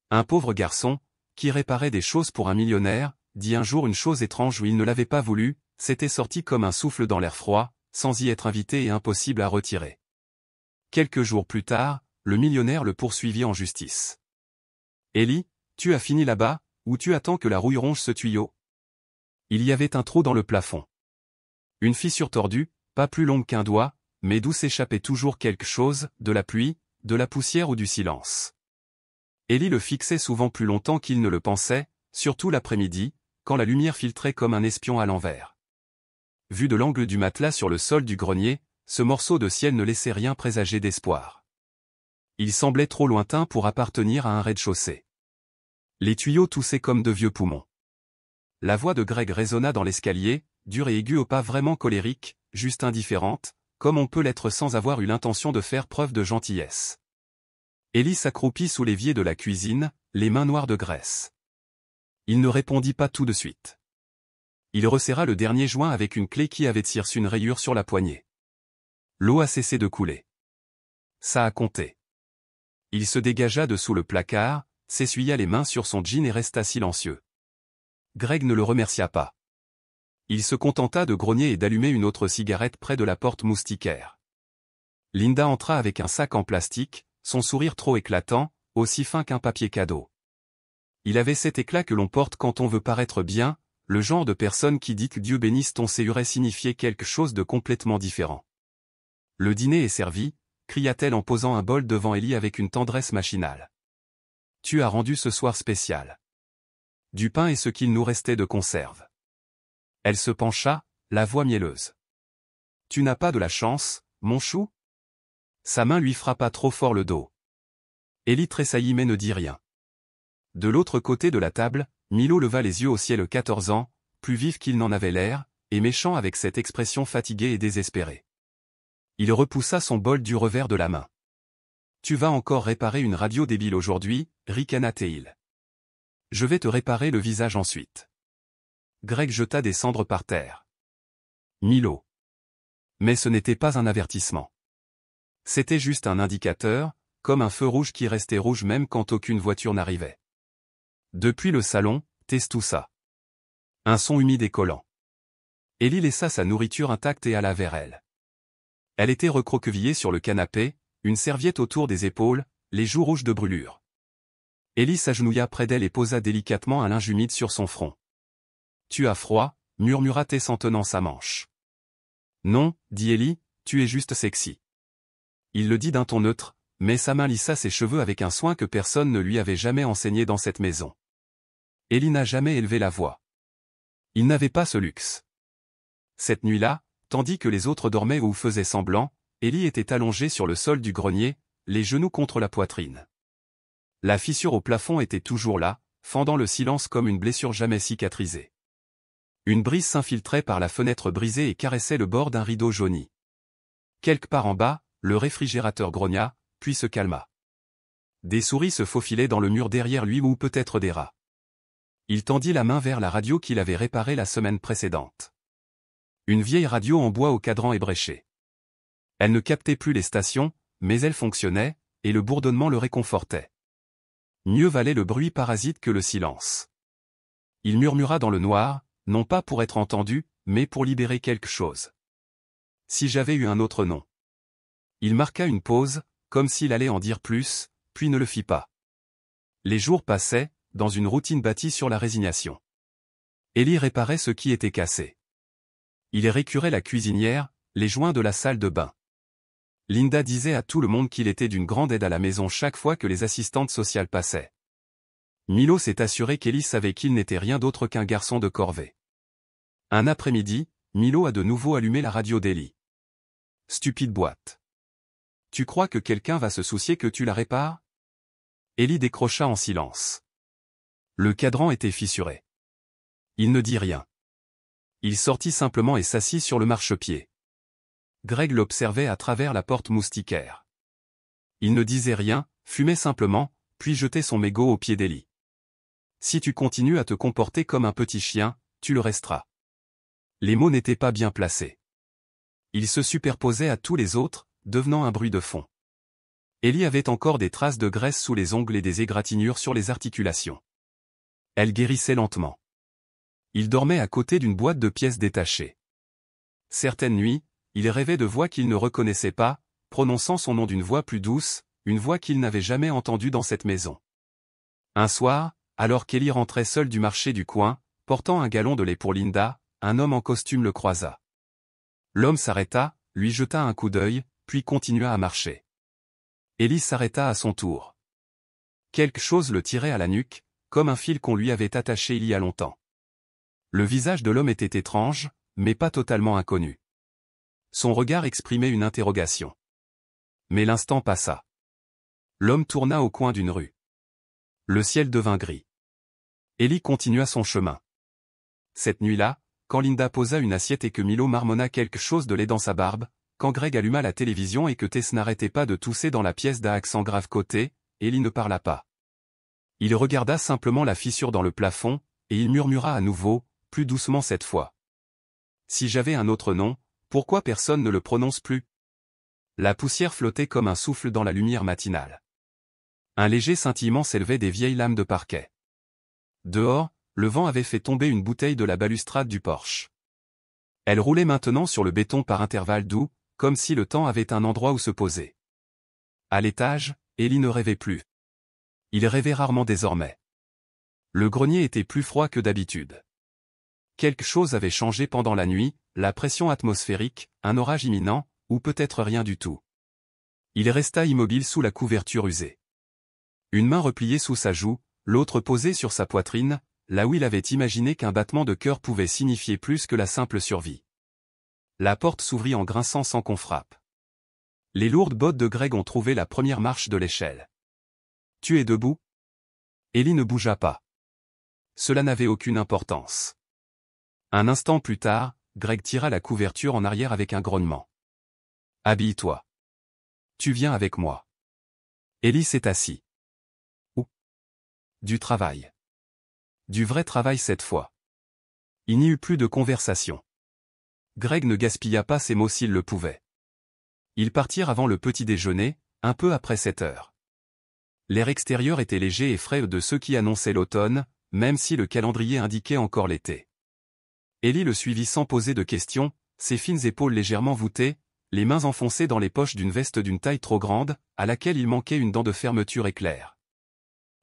Un pauvre garçon, qui réparait des choses pour un millionnaire, dit un jour une chose étrange où il ne l'avait pas voulu, c'était sorti comme un souffle dans l'air froid, sans y être invité et impossible à retirer. Quelques jours plus tard, le millionnaire le poursuivit en justice. Ellie, tu as fini là-bas, ou tu attends que la rouille ronge ce tuyau? Il y avait un trou dans le plafond. Une fissure tordue, pas plus longue qu'un doigt, mais d'où s'échappait toujours quelque chose, de la pluie, de la poussière ou du silence. Ellie le fixait souvent plus longtemps qu'il ne le pensait, surtout l'après-midi, quand la lumière filtrait comme un espion à l'envers. Vu de l'angle du matelas sur le sol du grenier, ce morceau de ciel ne laissait rien présager d'espoir. Il semblait trop lointain pour appartenir à un rez-de-chaussée. Les tuyaux toussaient comme de vieux poumons. La voix de Greg résonna dans l'escalier, dure et aiguë au pas vraiment colérique, juste indifférente, comme on peut l'être sans avoir eu l'intention de faire preuve de gentillesse. Ellie s'accroupit sous l'évier de la cuisine, les mains noires de graisse. Il ne répondit pas tout de suite. Il resserra le dernier joint avec une clé qui avait tiré une rayure sur la poignée. L'eau a cessé de couler. Ça a compté. Il se dégagea de sous le placard, s'essuya les mains sur son jean et resta silencieux. Greg ne le remercia pas. Il se contenta de grogner et d'allumer une autre cigarette près de la porte moustiquaire. Linda entra avec un sac en plastique, son sourire trop éclatant, aussi fin qu'un papier cadeau. Il avait cet éclat que l'on porte quand on veut paraître bien, le genre de personne qui dit que Dieu bénisse ton séuret signifiait quelque chose de complètement différent. Le dîner est servi, cria-t-elle en posant un bol devant Ellie avec une tendresse machinale. Tu as rendu ce soir spécial. Du pain et ce qu'il nous restait de conserve. Elle se pencha, la voix mielleuse. Tu n'as pas de la chance, mon chou? Sa main lui frappa trop fort le dos. Ellie tressaillit mais ne dit rien. De l'autre côté de la table, Milo leva les yeux au ciel 14 ans, plus vif qu'il n'en avait l'air, et méchant avec cette expression fatiguée et désespérée. Il repoussa son bol du revers de la main. Tu vas encore réparer une radio débile aujourd'hui, ricana-t-il. Je vais te réparer le visage ensuite. Greg jeta des cendres par terre. Milo. Mais ce n'était pas un avertissement. C'était juste un indicateur, comme un feu rouge qui restait rouge même quand aucune voiture n'arrivait. Depuis le salon, Testoussa. Un son humide et collant. Ellie laissa sa nourriture intacte et alla vers elle. Elle était recroquevillée sur le canapé, une serviette autour des épaules, les joues rouges de brûlure. Ellie s'agenouilla près d'elle et posa délicatement un linge humide sur son front. Tu as froid, murmura Tess en tenant sa manche. Non, dit Ellie, tu es juste sexy. Il le dit d'un ton neutre, mais sa main lissa ses cheveux avec un soin que personne ne lui avait jamais enseigné dans cette maison. Ellie n'a jamais élevé la voix. Il n'avait pas ce luxe. Cette nuit-là, tandis que les autres dormaient ou faisaient semblant, Ellie était allongée sur le sol du grenier, les genoux contre la poitrine. La fissure au plafond était toujours là, fendant le silence comme une blessure jamais cicatrisée. Une brise s'infiltrait par la fenêtre brisée et caressait le bord d'un rideau jauni. Quelque part en bas, le réfrigérateur grogna, puis se calma. Des souris se faufilaient dans le mur derrière lui ou peut-être des rats. Il tendit la main vers la radio qu'il avait réparée la semaine précédente. Une vieille radio en bois au cadran ébréché. Elle ne captait plus les stations, mais elle fonctionnait, et le bourdonnement le réconfortait. Mieux valait le bruit parasite que le silence. Il murmura dans le noir, non pas pour être entendu, mais pour libérer quelque chose. Si j'avais eu un autre nom. Il marqua une pause, comme s'il allait en dire plus, puis ne le fit pas. Les jours passaient, dans une routine bâtie sur la résignation. Ellie réparait ce qui était cassé. Il récurait la cuisinière, les joints de la salle de bain. Linda disait à tout le monde qu'il était d'une grande aide à la maison chaque fois que les assistantes sociales passaient. Milo s'est assuré qu'Ellie savait qu'il n'était rien d'autre qu'un garçon de corvée. Un après-midi, Milo a de nouveau allumé la radio d'Ellie. Stupide boîte. Tu crois que quelqu'un va se soucier que tu la répares? Ellie décrocha en silence. Le cadran était fissuré. Il ne dit rien. Il sortit simplement et s'assit sur le marchepied. Greg l'observait à travers la porte moustiquaire. Il ne disait rien, fumait simplement, puis jetait son mégot au pied d'Ellie. Si tu continues à te comporter comme un petit chien, tu le resteras. Les mots n'étaient pas bien placés. Ils se superposaient à tous les autres, devenant un bruit de fond. Ellie avait encore des traces de graisse sous les ongles et des égratignures sur les articulations. Elle guérissait lentement. Il dormait à côté d'une boîte de pièces détachée. Certaines nuits, il rêvait de voix qu'il ne reconnaissait pas, prononçant son nom d'une voix plus douce, une voix qu'il n'avait jamais entendue dans cette maison. Un soir, alors qu'Ellie rentrait seule du marché du coin, portant un gallon de lait pour Linda, un homme en costume le croisa. L'homme s'arrêta, lui jeta un coup d'œil, puis continua à marcher. Ellie s'arrêta à son tour. Quelque chose le tirait à la nuque, comme un fil qu'on lui avait attaché il y a longtemps. Le visage de l'homme était étrange, mais pas totalement inconnu. Son regard exprimait une interrogation. Mais l'instant passa. L'homme tourna au coin d'une rue. Le ciel devint gris. Ellie continua son chemin. Cette nuit-là, quand Linda posa une assiette et que Milo marmonna quelque chose de lait dans sa barbe, quand Greg alluma la télévision et que Tess n'arrêtait pas de tousser dans la pièce d'un accent grave côté, Ellie ne parla pas. Il regarda simplement la fissure dans le plafond, et il murmura à nouveau, plus doucement cette fois. Si j'avais un autre nom, pourquoi personne ne le prononce plus? La poussière flottait comme un souffle dans la lumière matinale. Un léger scintillement s'élevait des vieilles lames de parquet. Dehors, le vent avait fait tomber une bouteille de la balustrade du porche. Elle roulait maintenant sur le béton par intervalles doux, comme si le temps avait un endroit où se poser. À l'étage, Ellie ne rêvait plus. Il rêvait rarement désormais. Le grenier était plus froid que d'habitude. Quelque chose avait changé pendant la nuit, la pression atmosphérique, un orage imminent, ou peut-être rien du tout. Il resta immobile sous la couverture usée. Une main repliée sous sa joue, l'autre posée sur sa poitrine, là où il avait imaginé qu'un battement de cœur pouvait signifier plus que la simple survie. La porte s'ouvrit en grinçant sans qu'on frappe. Les lourdes bottes de Greg ont trouvé la première marche de l'échelle. « Tu es debout ?» Ellie ne bougea pas. Cela n'avait aucune importance. Un instant plus tard, Greg tira la couverture en arrière avec un grognement. « Habille-toi. Tu viens avec moi. » Ellie s'est assis. « Où ?»« Du travail. Du vrai travail cette fois. » Il n'y eut plus de conversation. Greg ne gaspilla pas ses mots s'il le pouvait. Ils partirent avant le petit déjeuner, un peu après 7 heures. L'air extérieur était léger et frais de ceux qui annonçaient l'automne, même si le calendrier indiquait encore l'été. Ellie le suivit sans poser de questions, ses fines épaules légèrement voûtées, les mains enfoncées dans les poches d'une veste d'une taille trop grande, à laquelle il manquait une dent de fermeture éclair.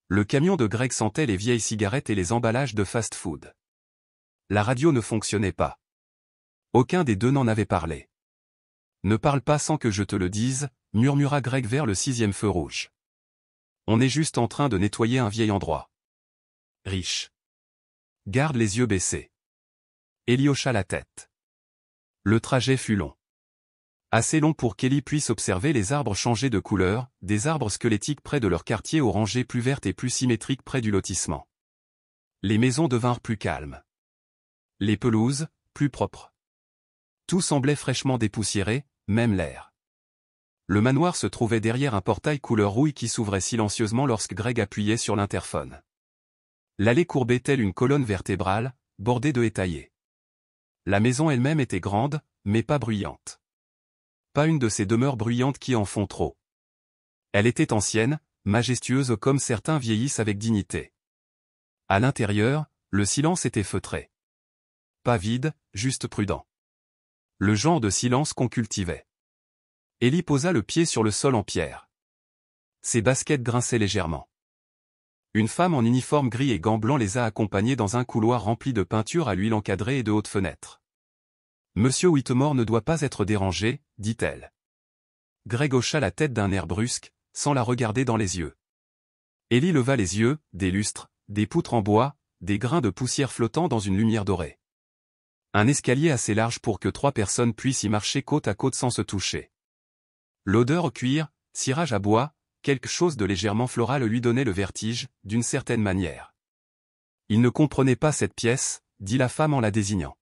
Le camion de Greg sentait les vieilles cigarettes et les emballages de fast-food. La radio ne fonctionnait pas. Aucun des deux n'en avait parlé. « Ne parle pas sans que je te le dise », murmura Greg vers le 6e feu rouge. « On est juste en train de nettoyer un vieil endroit. Riche. Garde les yeux baissés. » Ellie hocha la tête. Le trajet fut long. Assez long pour qu'Ellie puisse observer les arbres changer de couleur, des arbres squelettiques près de leur quartier aux rangées plus vertes et plus symétriques près du lotissement. Les maisons devinrent plus calmes. Les pelouses, plus propres. Tout semblait fraîchement dépoussiéré, même l'air. Le manoir se trouvait derrière un portail couleur rouille qui s'ouvrait silencieusement lorsque Greg appuyait sur l'interphone. L'allée courbait telle une colonne vertébrale, bordée de haies taillées. La maison elle-même était grande, mais pas bruyante. Pas une de ces demeures bruyantes qui en font trop. Elle était ancienne, majestueuse comme certains vieillissent avec dignité. À l'intérieur, le silence était feutré. Pas vide, juste prudent. Le genre de silence qu'on cultivait. Ellie posa le pied sur le sol en pierre. Ses baskets grinçaient légèrement. Une femme en uniforme gris et gants blancs les a accompagnés dans un couloir rempli de peintures à l'huile encadrée et de hautes fenêtres. « Monsieur Whittemore ne doit pas être dérangé, dit-elle. Greg hocha la tête d'un air brusque, sans la regarder dans les yeux. Ellie leva les yeux, des lustres, des poutres en bois, des grains de poussière flottant dans une lumière dorée. Un escalier assez large pour que 3 personnes puissent y marcher côte à côte sans se toucher. L'odeur au cuir, cirage à bois, quelque chose de légèrement floral lui donnait le vertige, d'une certaine manière. Il ne comprenait pas cette pièce, dit la femme en la désignant.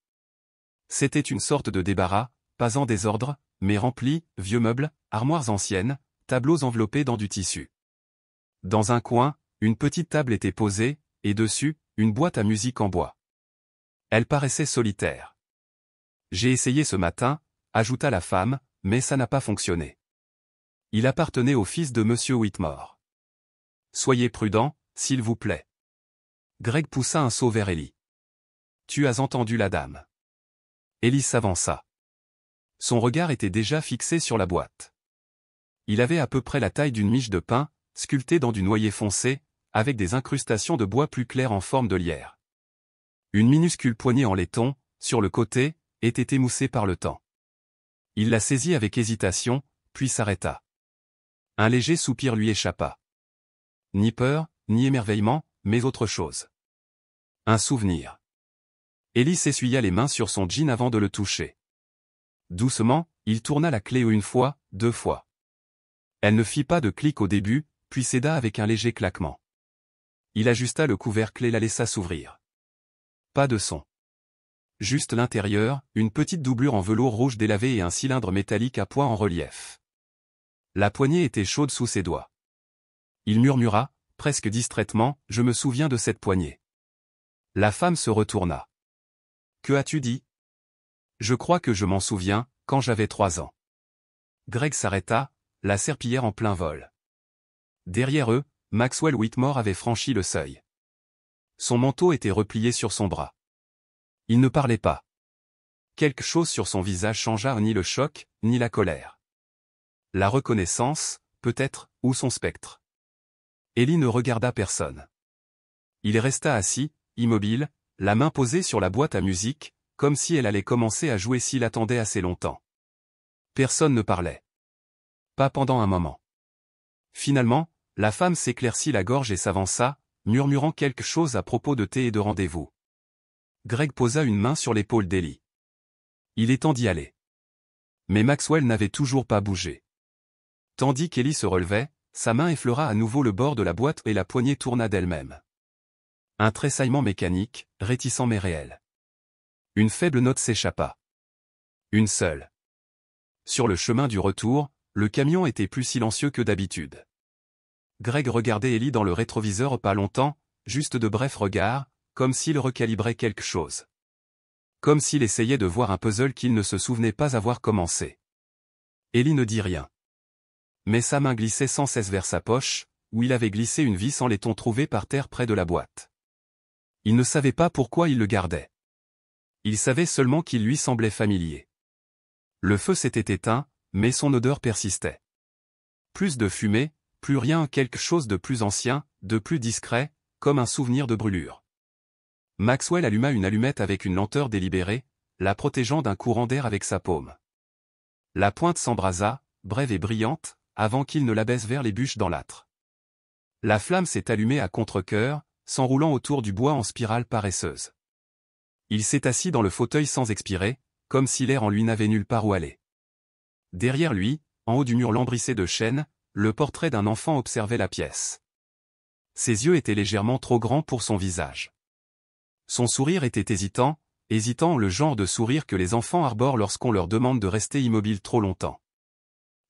C'était une sorte de débarras, pas en désordre, mais rempli, vieux meubles, armoires anciennes, tableaux enveloppés dans du tissu. Dans un coin, une petite table était posée, et dessus, une boîte à musique en bois. Elle paraissait solitaire. J'ai essayé ce matin, ajouta la femme, mais ça n'a pas fonctionné. Il appartenait au fils de Monsieur Whitmore. Soyez prudent, s'il vous plaît. Greg poussa un saut vers Ellie. Tu as entendu la dame. Ellie s'avança. Son regard était déjà fixé sur la boîte. Il avait à peu près la taille d'une miche de pain, sculptée dans du noyer foncé, avec des incrustations de bois plus claires en forme de lierre. Une minuscule poignée en laiton, sur le côté, était émoussée par le temps. Il la saisit avec hésitation, puis s'arrêta. Un léger soupir lui échappa. Ni peur, ni émerveillement, mais autre chose. Un souvenir. Ellie s'essuya les mains sur son jean avant de le toucher. Doucement, il tourna la clé une fois, 2 fois. Elle ne fit pas de clic au début, puis céda avec un léger claquement. Il ajusta le couvercle et la laissa s'ouvrir. Pas de son. Juste l'intérieur, une petite doublure en velours rouge délavé et un cylindre métallique à poids en relief. La poignée était chaude sous ses doigts. Il murmura, presque distraitement, « Je me souviens de cette poignée. » La femme se retourna. « Que as-tu dit ? » « Je crois que je m'en souviens, quand j'avais 3 ans. » Greg s'arrêta, la serpillière en plein vol. Derrière eux, Maxwell Whitmore avait franchi le seuil. Son manteau était replié sur son bras. Il ne parlait pas. Quelque chose sur son visage changea, ni le choc, ni la colère. La reconnaissance, peut-être, ou son spectre. Ellie ne regarda personne. Il resta assis, immobile, la main posée sur la boîte à musique, comme si elle allait commencer à jouer s'il attendait assez longtemps. Personne ne parlait. Pas pendant un moment. Finalement, la femme s'éclaircit la gorge et s'avança, murmurant quelque chose à propos de thé et de rendez-vous. Greg posa une main sur l'épaule d'Ellie. Il est temps d'y aller. Mais Maxwell n'avait toujours pas bougé. Tandis qu'Ellie se relevait, sa main effleura à nouveau le bord de la boîte et la poignée tourna d'elle-même. Un tressaillement mécanique, réticent mais réel. Une faible note s'échappa. Une seule. Sur le chemin du retour, le camion était plus silencieux que d'habitude. Greg regardait Ellie dans le rétroviseur pas longtemps, juste de brefs regards, comme s'il recalibrait quelque chose. Comme s'il essayait de voir un puzzle qu'il ne se souvenait pas avoir commencé. Ellie ne dit rien. Mais sa main glissait sans cesse vers sa poche, où il avait glissé une vis en laiton trouvée par terre près de la boîte. Il ne savait pas pourquoi il le gardait. Il savait seulement qu'il lui semblait familier. Le feu s'était éteint, mais son odeur persistait. Plus de fumée, plus rien, quelque chose de plus ancien, de plus discret, comme un souvenir de brûlure. Maxwell alluma une allumette avec une lenteur délibérée, la protégeant d'un courant d'air avec sa paume. La pointe s'embrasa, brève et brillante, avant qu'il ne la baisse vers les bûches dans l'âtre. La flamme s'est allumée à contre-cœur, s'enroulant autour du bois en spirale paresseuse. Il s'est assis dans le fauteuil sans expirer, comme si l'air en lui n'avait nulle part où aller. Derrière lui, en haut du mur lambrissé de chêne, le portrait d'un enfant observait la pièce. Ses yeux étaient légèrement trop grands pour son visage. Son sourire était hésitant, le genre de sourire que les enfants arborent lorsqu'on leur demande de rester immobile trop longtemps.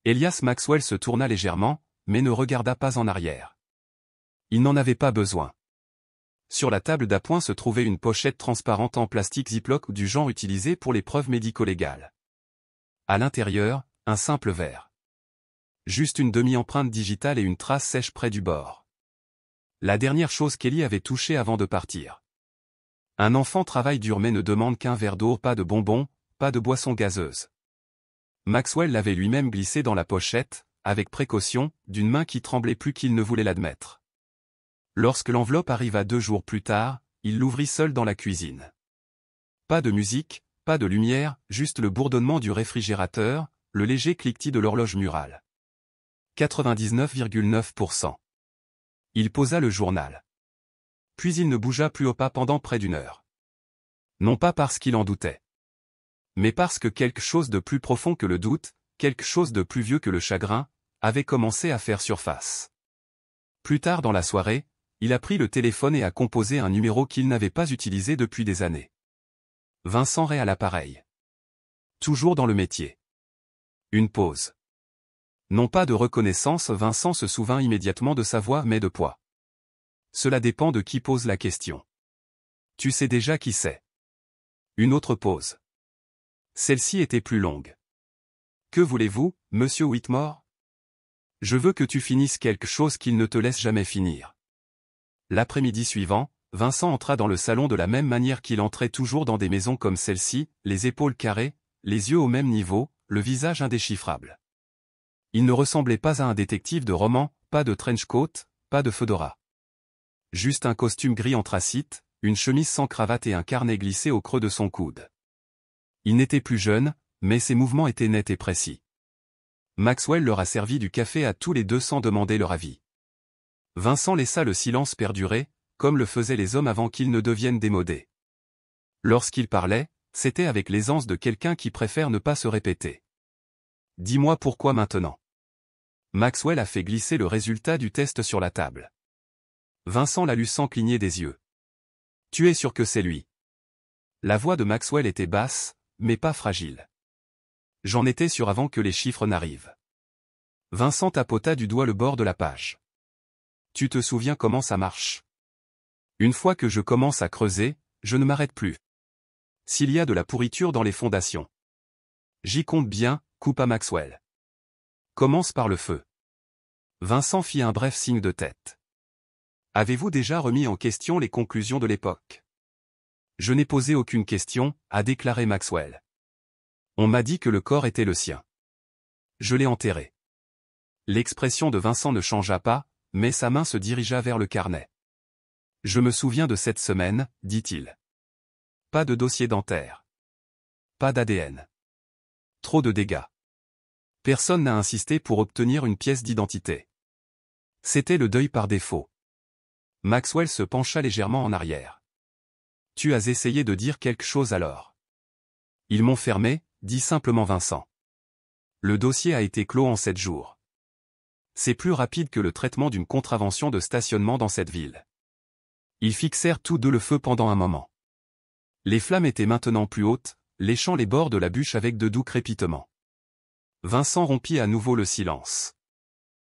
Elias Maxwell se tourna légèrement, mais ne regarda pas en arrière. Il n'en avait pas besoin. Sur la table d'appoint se trouvait une pochette transparente en plastique Ziploc du genre utilisé pour les preuves médico-légales. À l'intérieur, un simple verre. Juste une demi-empreinte digitale et une trace sèche près du bord. La dernière chose qu'Ellie avait touchée avant de partir. Un enfant travaille dur mais ne demande qu'un verre d'eau, pas de bonbons, pas de boisson gazeuse. Maxwell l'avait lui-même glissé dans la pochette, avec précaution, d'une main qui tremblait plus qu'il ne voulait l'admettre. Lorsque l'enveloppe arriva 2 jours plus tard, il l'ouvrit seul dans la cuisine. Pas de musique, pas de lumière, juste le bourdonnement du réfrigérateur, le léger cliquetis de l'horloge murale. 99,9%. Il posa le journal. Puis il ne bougea plus au pas pendant près d'1 heure. Non pas parce qu'il en doutait. Mais parce que quelque chose de plus profond que le doute, quelque chose de plus vieux que le chagrin, avait commencé à faire surface. Plus tard dans la soirée, il a pris le téléphone et a composé un numéro qu'il n'avait pas utilisé depuis des années. Vincent Ray à l'appareil. Toujours dans le métier. Une pause. Non pas de reconnaissance, Vincent se souvint immédiatement de sa voix mais de poids. Cela dépend de qui pose la question. Tu sais déjà qui c'est. Une autre pause. Celle-ci était plus longue. Que voulez-vous, monsieur Whitmore ? Je veux que tu finisses quelque chose qu'il ne te laisse jamais finir. L'après-midi suivant, Vincent entra dans le salon de la même manière qu'il entrait toujours dans des maisons comme celle-ci, les épaules carrées, les yeux au même niveau, le visage indéchiffrable. Il ne ressemblait pas à un détective de roman, pas de trench coat, pas de fedora. Juste un costume gris anthracite, une chemise sans cravate et un carnet glissé au creux de son coude. Il n'était plus jeune, mais ses mouvements étaient nets et précis. Maxwell leur a servi du café à tous les deux sans demander leur avis. Vincent laissa le silence perdurer, comme le faisaient les hommes avant qu'ils ne deviennent démodés. Lorsqu'il parlait, c'était avec l'aisance de quelqu'un qui préfère ne pas se répéter. « Dis-moi pourquoi maintenant. » Maxwell a fait glisser le résultat du test sur la table. Vincent l'a lu sans cligner des yeux. « Tu es sûr que c'est lui ?» La voix de Maxwell était basse, mais pas fragile. « J'en étais sûr avant que les chiffres n'arrivent. » Vincent tapota du doigt le bord de la page. « Tu te souviens comment ça marche? Une fois que je commence à creuser, je ne m'arrête plus. S'il y a de la pourriture dans les fondations. J'y compte bien, coupa Maxwell. Commence par le feu. » Vincent fit un bref signe de tête. « Avez-vous déjà remis en question les conclusions de l'époque? » Je n'ai posé aucune question, a déclaré Maxwell. On m'a dit que le corps était le sien. Je l'ai enterré. L'expression de Vincent ne changea pas, mais sa main se dirigea vers le carnet. Je me souviens de cette semaine, dit-il. Pas de dossier dentaire. Pas d'ADN. Trop de dégâts. Personne n'a insisté pour obtenir une pièce d'identité. C'était le deuil par défaut. Maxwell se pencha légèrement en arrière. Tu as essayé de dire quelque chose alors. Ils m'ont fermé, dit simplement Vincent. Le dossier a été clos en 7 jours. C'est plus rapide que le traitement d'une contravention de stationnement dans cette ville. Ils fixèrent tous deux le feu pendant un moment. Les flammes étaient maintenant plus hautes, léchant les bords de la bûche avec de doux crépitements. Vincent rompit à nouveau le silence.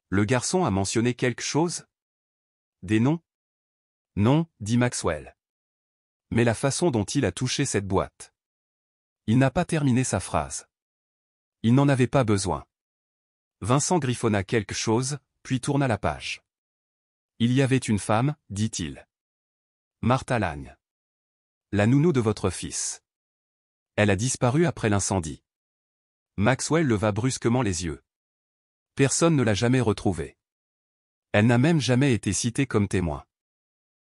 Le garçon a mentionné quelque chose? Des noms? Non, dit Maxwell. Mais la façon dont il a touché cette boîte. Il n'a pas terminé sa phrase. Il n'en avait pas besoin. Vincent griffonna quelque chose, puis tourna la page. Il y avait une femme, dit-il. Martha Lagne. La nounou de votre fils. Elle a disparu après l'incendie. Maxwell leva brusquement les yeux. Personne ne l'a jamais retrouvée. Elle n'a même jamais été citée comme témoin.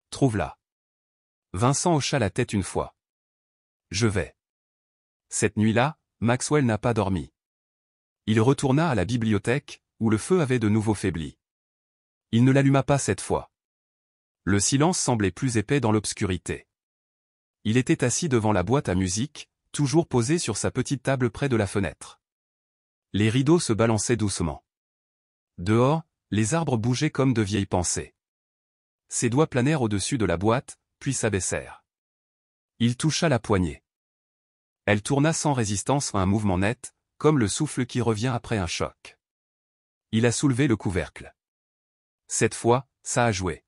Trouve-la. Vincent hocha la tête une fois. Je vais. Cette nuit-là, Maxwell n'a pas dormi. Il retourna à la bibliothèque, où le feu avait de nouveau faibli. Il ne l'alluma pas cette fois. Le silence semblait plus épais dans l'obscurité. Il était assis devant la boîte à musique, toujours posée sur sa petite table près de la fenêtre. Les rideaux se balançaient doucement. Dehors, les arbres bougeaient comme de vieilles pensées. Ses doigts planèrent au-dessus de la boîte, puis s'abaissèrent. Il toucha la poignée. Elle tourna sans résistance à un mouvement net, comme le souffle qui revient après un choc. Il a soulevé le couvercle. Cette fois, ça a joué.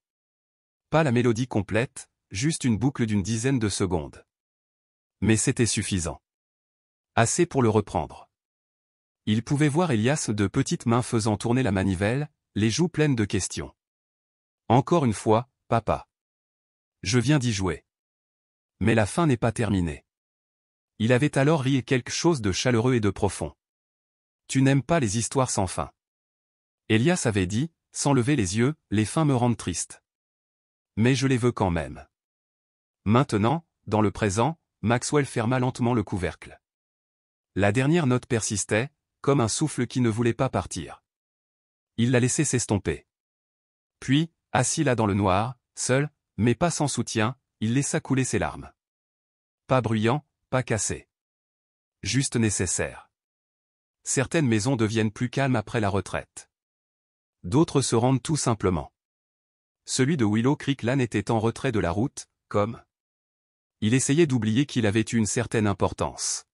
Pas la mélodie complète, juste une boucle d'une dizaine de secondes. Mais c'était suffisant. Assez pour le reprendre. Il pouvait voir Elias de petites mains faisant tourner la manivelle, les joues pleines de questions. Encore une fois, papa. Je viens d'y jouer. Mais la fin n'est pas terminée. Il avait alors ri quelque chose de chaleureux et de profond. Tu n'aimes pas les histoires sans fin. Elias avait dit, sans lever les yeux, les fins me rendent triste. Mais je les veux quand même. Maintenant, dans le présent, Maxwell ferma lentement le couvercle. La dernière note persistait, comme un souffle qui ne voulait pas partir. Il la laissait s'estomper. Puis, assis là dans le noir, seul, mais pas sans soutien, il laissa couler ses larmes. Pas bruyant, pas cassé. Juste nécessaire. Certaines maisons deviennent plus calmes après la retraite. D'autres se rendent tout simplement. Celui de Willow Creek Lane était en retrait de la route, comme... Il essayait d'oublier qu'il avait eu une certaine importance.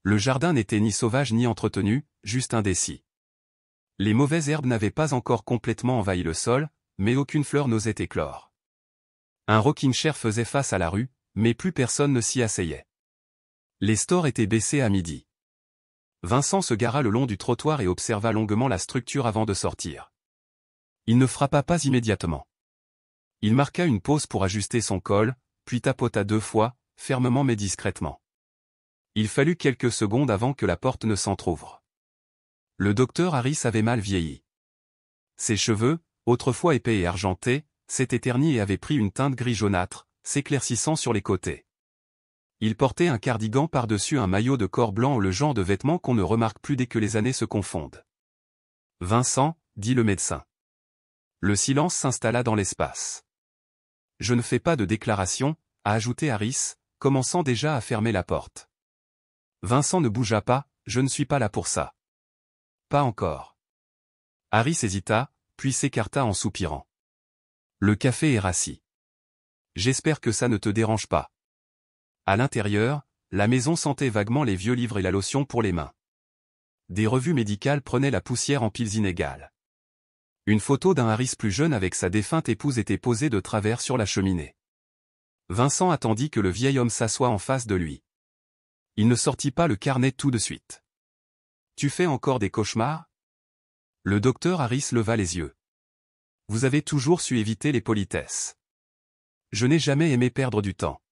Le jardin n'était ni sauvage ni entretenu, juste indécis. Les mauvaises herbes n'avaient pas encore complètement envahi le sol, mais aucune fleur n'osait éclore. Un rocking chair faisait face à la rue, mais plus personne ne s'y asseyait. Les stores étaient baissés à midi. Vincent se gara le long du trottoir et observa longuement la structure avant de sortir. Il ne frappa pas immédiatement. Il marqua une pause pour ajuster son col, puis tapota 2 fois, fermement mais discrètement. Il fallut quelques secondes avant que la porte ne s'entr'ouvre. Le docteur Harris avait mal vieilli. Ses cheveux, autrefois épais et argentés, s'étaient ternis et avaient pris une teinte gris jaunâtre, s'éclaircissant sur les côtés. Il portait un cardigan par-dessus un maillot de corps blanc ou le genre de vêtements qu'on ne remarque plus dès que les années se confondent. « Vincent », dit le médecin. Le silence s'installa dans l'espace. « Je ne fais pas de déclaration », a ajouté Harris, commençant déjà à fermer la porte. Vincent ne bougea pas, « Je ne suis pas là pour ça. »« Pas encore. » Harris hésita, puis s'écarta en soupirant. Le café est rassis. « J'espère que ça ne te dérange pas. » À l'intérieur, la maison sentait vaguement les vieux livres et la lotion pour les mains. Des revues médicales prenaient la poussière en piles inégales. Une photo d'un Harris plus jeune avec sa défunte épouse était posée de travers sur la cheminée. Vincent attendit que le vieil homme s'assoie en face de lui. Il ne sortit pas le carnet tout de suite. « Tu fais encore des cauchemars ?» Le docteur Harris leva les yeux. « Vous avez toujours su éviter les politesses. Je n'ai jamais aimé perdre du temps. »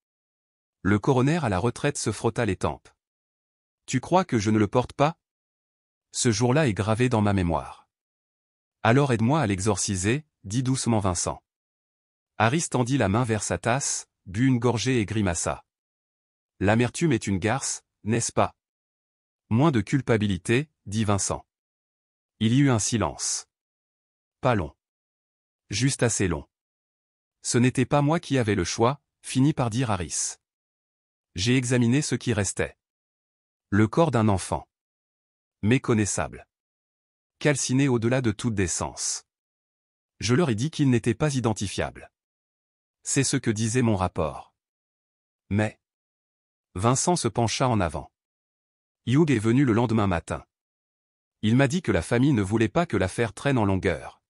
Le coroner à la retraite se frotta les tempes. « Tu crois que je ne le porte pas ? Ce jour-là est gravé dans ma mémoire. »« Alors aide-moi à l'exorciser, » dit doucement Vincent. Harris tendit la main vers sa tasse, but une gorgée et grimaça. « L'amertume est une garce, n'est-ce pas ? » « Moins de culpabilité, » dit Vincent. Il y eut un silence. Pas long. Juste assez long. « Ce n'était pas moi qui avais le choix, » finit par dire Harris. J'ai examiné ce qui restait. Le corps d'un enfant. Méconnaissable. Calciné au-delà de toute décence. Je leur ai dit qu'il n'était pas identifiable. C'est ce que disait mon rapport. Mais... Vincent se pencha en avant. Hugh est venu le lendemain matin. Il m'a dit que la famille ne voulait pas que l'affaire traîne en longueur.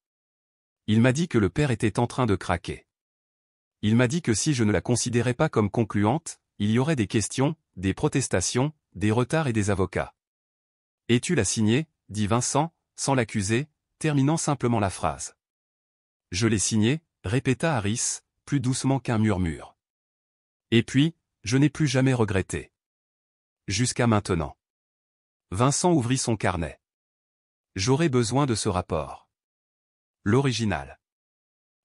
Il m'a dit que le père était en train de craquer. Il m'a dit que si je ne la considérais pas comme concluante, il y aurait des questions, des protestations, des retards et des avocats. « Et tu l'as signé ?» dit Vincent, sans l'accuser, terminant simplement la phrase. « Je l'ai signé » répéta Harris, plus doucement qu'un murmure. « Et puis, je n'ai plus jamais regretté. Jusqu'à maintenant. » Vincent ouvrit son carnet. « J'aurais besoin de ce rapport. L'original. »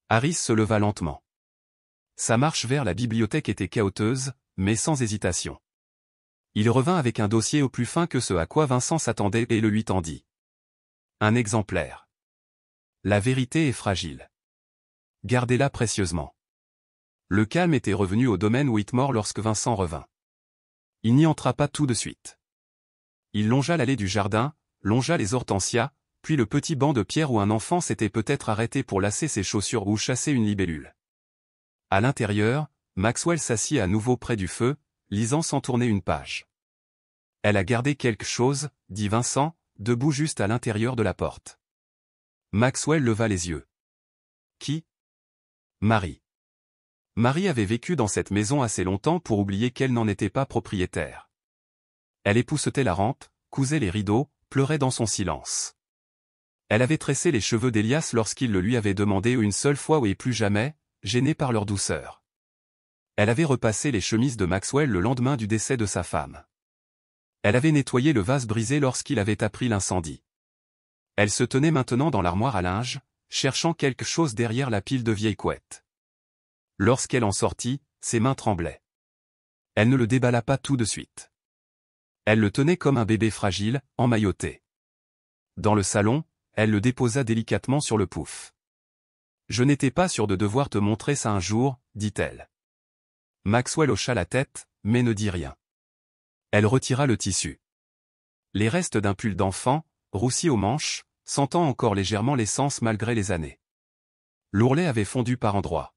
Harris se leva lentement. Sa marche vers la bibliothèque était cahoteuse, mais sans hésitation. Il revint avec un dossier au plus fin que ce à quoi Vincent s'attendait et le lui tendit. Un exemplaire. La vérité est fragile. Gardez-la précieusement. Le calme était revenu au domaine Whitmore lorsque Vincent revint. Il n'y entra pas tout de suite. Il longea l'allée du jardin, longea les hortensias, puis le petit banc de pierre où un enfant s'était peut-être arrêté pour lasser ses chaussures ou chasser une libellule. À l'intérieur, Maxwell s'assit à nouveau près du feu, lisant sans tourner une page. « Elle a gardé quelque chose, » dit Vincent, debout juste à l'intérieur de la porte. Maxwell leva les yeux. « Qui ? » Marie. Marie avait vécu dans cette maison assez longtemps pour oublier qu'elle n'en était pas propriétaire. Elle époussetait la rampe, cousait les rideaux, pleurait dans son silence. Elle avait tressé les cheveux d'Elias lorsqu'il le lui avait demandé une seule fois et plus jamais, gênée par leur douceur. Elle avait repassé les chemises de Maxwell le lendemain du décès de sa femme. Elle avait nettoyé le vase brisé lorsqu'il avait appris l'incendie. Elle se tenait maintenant dans l'armoire à linge, cherchant quelque chose derrière la pile de vieilles couettes. Lorsqu'elle en sortit, ses mains tremblaient. Elle ne le déballa pas tout de suite. Elle le tenait comme un bébé fragile, emmailloté. Dans le salon, elle le déposa délicatement sur le pouf. « Je n'étais pas sûre de devoir te montrer ça un jour, » dit-elle. Maxwell hocha la tête, mais ne dit rien. Elle retira le tissu. Les restes d'un pull d'enfant, roussi aux manches, sentant encore légèrement l'essence malgré les années. L'ourlet avait fondu par endroits.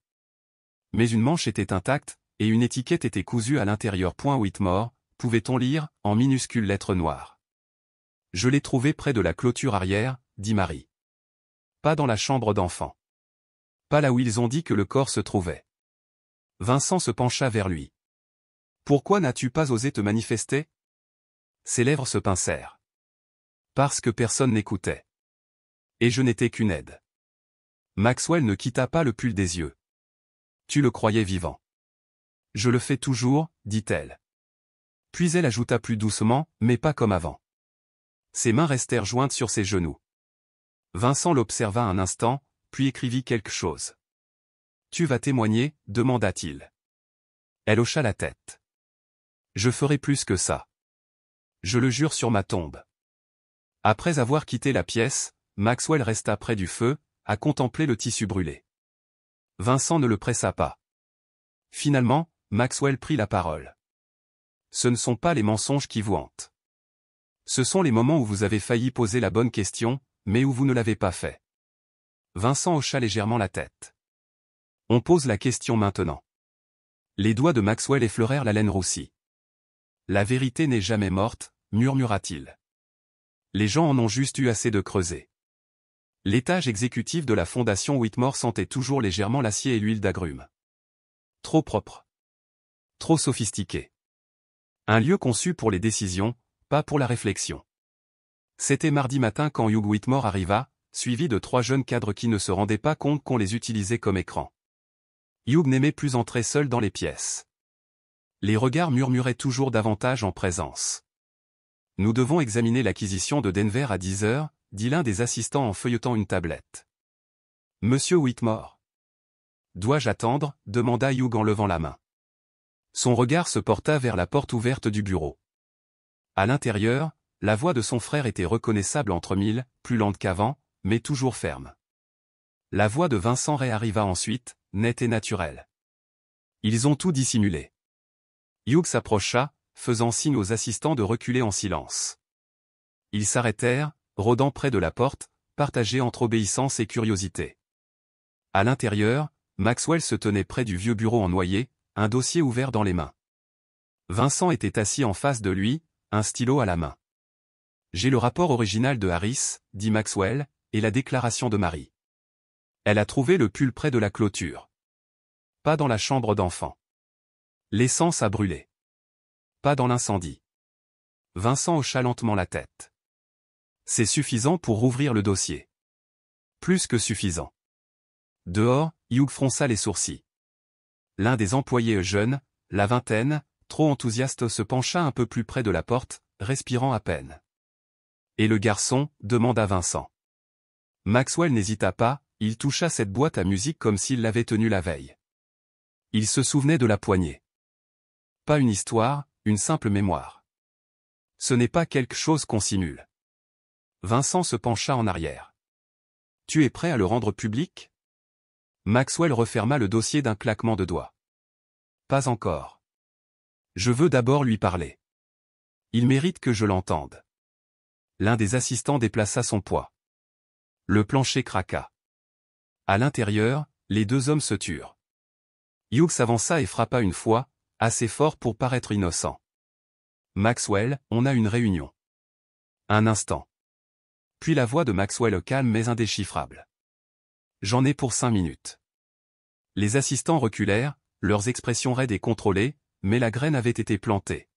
Mais une manche était intacte, et une étiquette était cousue à l'intérieur. Whitmore, pouvait-on lire, en minuscules lettres noires. « Je l'ai trouvé près de la clôture arrière, » dit Marie. « Pas dans la chambre d'enfant. Pas là où ils ont dit que le corps se trouvait. » Vincent se pencha vers lui. « Pourquoi n'as-tu pas osé te manifester ?» Ses lèvres se pincèrent. Parce que personne n'écoutait. Et je n'étais qu'une aide. Maxwell ne quitta pas le pull des yeux. Tu le croyais vivant. Je le fais toujours, dit-elle. Puis elle ajouta plus doucement, mais pas comme avant. Ses mains restèrent jointes sur ses genoux. Vincent l'observa un instant, puis écrivit quelque chose. Tu vas témoigner, demanda-t-il. Elle hocha la tête. Je ferai plus que ça. Je le jure sur ma tombe. Après avoir quitté la pièce, Maxwell resta près du feu, à contempler le tissu brûlé. Vincent ne le pressa pas. Finalement, Maxwell prit la parole. Ce ne sont pas les mensonges qui vous hantent. Ce sont les moments où vous avez failli poser la bonne question, mais où vous ne l'avez pas fait. Vincent hocha légèrement la tête. On pose la question maintenant. Les doigts de Maxwell effleurèrent la laine roussie. La vérité n'est jamais morte, murmura-t-il. Les gens en ont juste eu assez de creuser. L'étage exécutif de la fondation Whitmore sentait toujours légèrement l'acier et l'huile d'agrumes. Trop propre. Trop sophistiqué. Un lieu conçu pour les décisions, pas pour la réflexion. C'était mardi matin quand Hugh Whitmore arriva, suivi de 3 jeunes cadres qui ne se rendaient pas compte qu'on les utilisait comme écran. Hugh n'aimait plus entrer seul dans les pièces. Les regards murmuraient toujours davantage en présence. Nous devons examiner l'acquisition de Denver à 10 heures, dit l'un des assistants en feuilletant une tablette. Monsieur Whitmore. Dois-je attendre, demanda Hugh en levant la main. Son regard se porta vers la porte ouverte du bureau. À l'intérieur, la voix de son frère était reconnaissable entre mille, plus lente qu'avant, mais toujours ferme. La voix de Vincent Ray arriva ensuite, nette et naturelle. Ils ont tout dissimulé. Hugh s'approcha, faisant signe aux assistants de reculer en silence. Ils s'arrêtèrent, rôdant près de la porte, partagés entre obéissance et curiosité. À l'intérieur, Maxwell se tenait près du vieux bureau en noyer, un dossier ouvert dans les mains. Vincent était assis en face de lui, un stylo à la main. J'ai le rapport original de Harris, dit Maxwell, et la déclaration de Marie. Elle a trouvé le pull près de la clôture. Pas dans la chambre d'enfant. L'essence a brûlé. Pas dans l'incendie. Vincent hocha lentement la tête. C'est suffisant pour rouvrir le dossier. Plus que suffisant. Dehors, Hugh fronça les sourcils. L'un des employés jeunes, la vingtaine, trop enthousiaste se pencha un peu plus près de la porte, respirant à peine. Et le garçon, demanda Vincent. Maxwell n'hésita pas, il toucha cette boîte à musique comme s'il l'avait tenue la veille. Il se souvenait de la poignée. Pas une histoire, une simple mémoire. Ce n'est pas quelque chose qu'on simule. Vincent se pencha en arrière. Tu es prêt à le rendre public ? Maxwell referma le dossier d'un claquement de doigts. Pas encore. Je veux d'abord lui parler. Il mérite que je l'entende. L'un des assistants déplaça son poids. Le plancher craqua. À l'intérieur, les 2 hommes se turent. Hugh s'avança et frappa une fois, assez fort pour paraître innocent. Maxwell, on a une réunion. Un instant. Puis la voix de Maxwell calme mais indéchiffrable. J'en ai pour 5 minutes. Les assistants reculèrent, leurs expressions raides et contrôlées, mais la graine avait été plantée.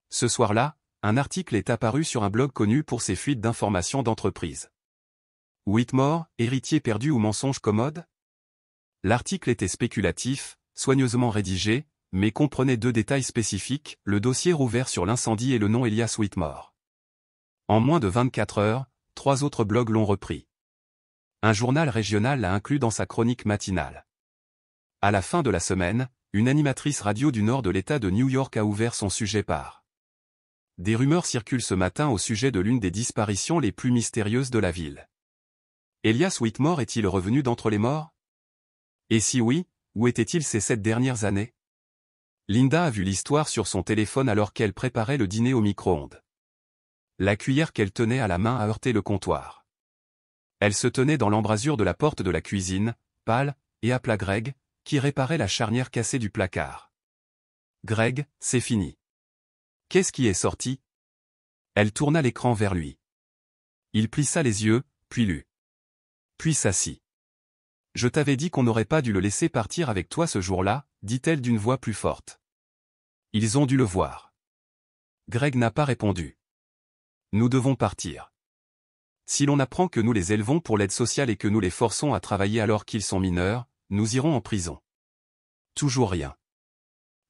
Ce soir-là, un article est apparu sur un blog connu pour ses fuites d'informations d'entreprise. Whitmore, héritier perdu ou mensonge commode ? L'article était spéculatif, soigneusement rédigé, mais comprenait 2 détails spécifiques, le dossier rouvert sur l'incendie et le nom Elias Whitmore. En moins de 24 heures, 3 autres blogs l'ont repris. Un journal régional l'a inclus dans sa chronique matinale. À la fin de la semaine, une animatrice radio du nord de l'État de New York a ouvert son sujet par. Des rumeurs circulent ce matin au sujet de l'une des disparitions les plus mystérieuses de la ville. Elias Whitmore est-il revenu d'entre les morts ? Et si oui, où était-il ces 7 dernières années ? Linda a vu l'histoire sur son téléphone alors qu'elle préparait le dîner au micro-ondes. La cuillère qu'elle tenait à la main a heurté le comptoir. Elle se tenait dans l'embrasure de la porte de la cuisine, pâle, et appela Greg, qui réparait la charnière cassée du placard. Greg, c'est fini. Qu'est-ce qui est sorti ? Elle tourna l'écran vers lui. Il plissa les yeux, puis lut. Puis s'assit. Je t'avais dit qu'on n'aurait pas dû le laisser partir avec toi ce jour-là, dit-elle d'une voix plus forte. Ils ont dû le voir. Greg n'a pas répondu. Nous devons partir. Si l'on apprend que nous les élevons pour l'aide sociale et que nous les forçons à travailler alors qu'ils sont mineurs, nous irons en prison. Toujours rien.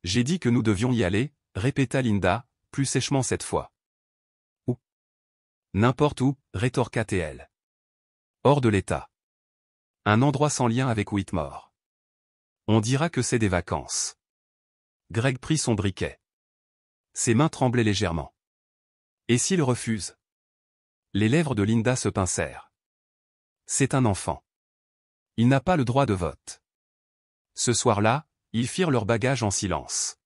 J'ai dit que nous devions y aller, répéta Linda, plus sèchement cette fois. Où? N'importe où, rétorqua-t-elle. Hors de l'État. Un endroit sans lien avec Whitmore. On dira que c'est des vacances. Greg prit son briquet. Ses mains tremblaient légèrement. Et s'il refuse? Les lèvres de Linda se pincèrent. C'est un enfant. Il n'a pas le droit de vote. Ce soir-là, ils firent leur bagage en silence.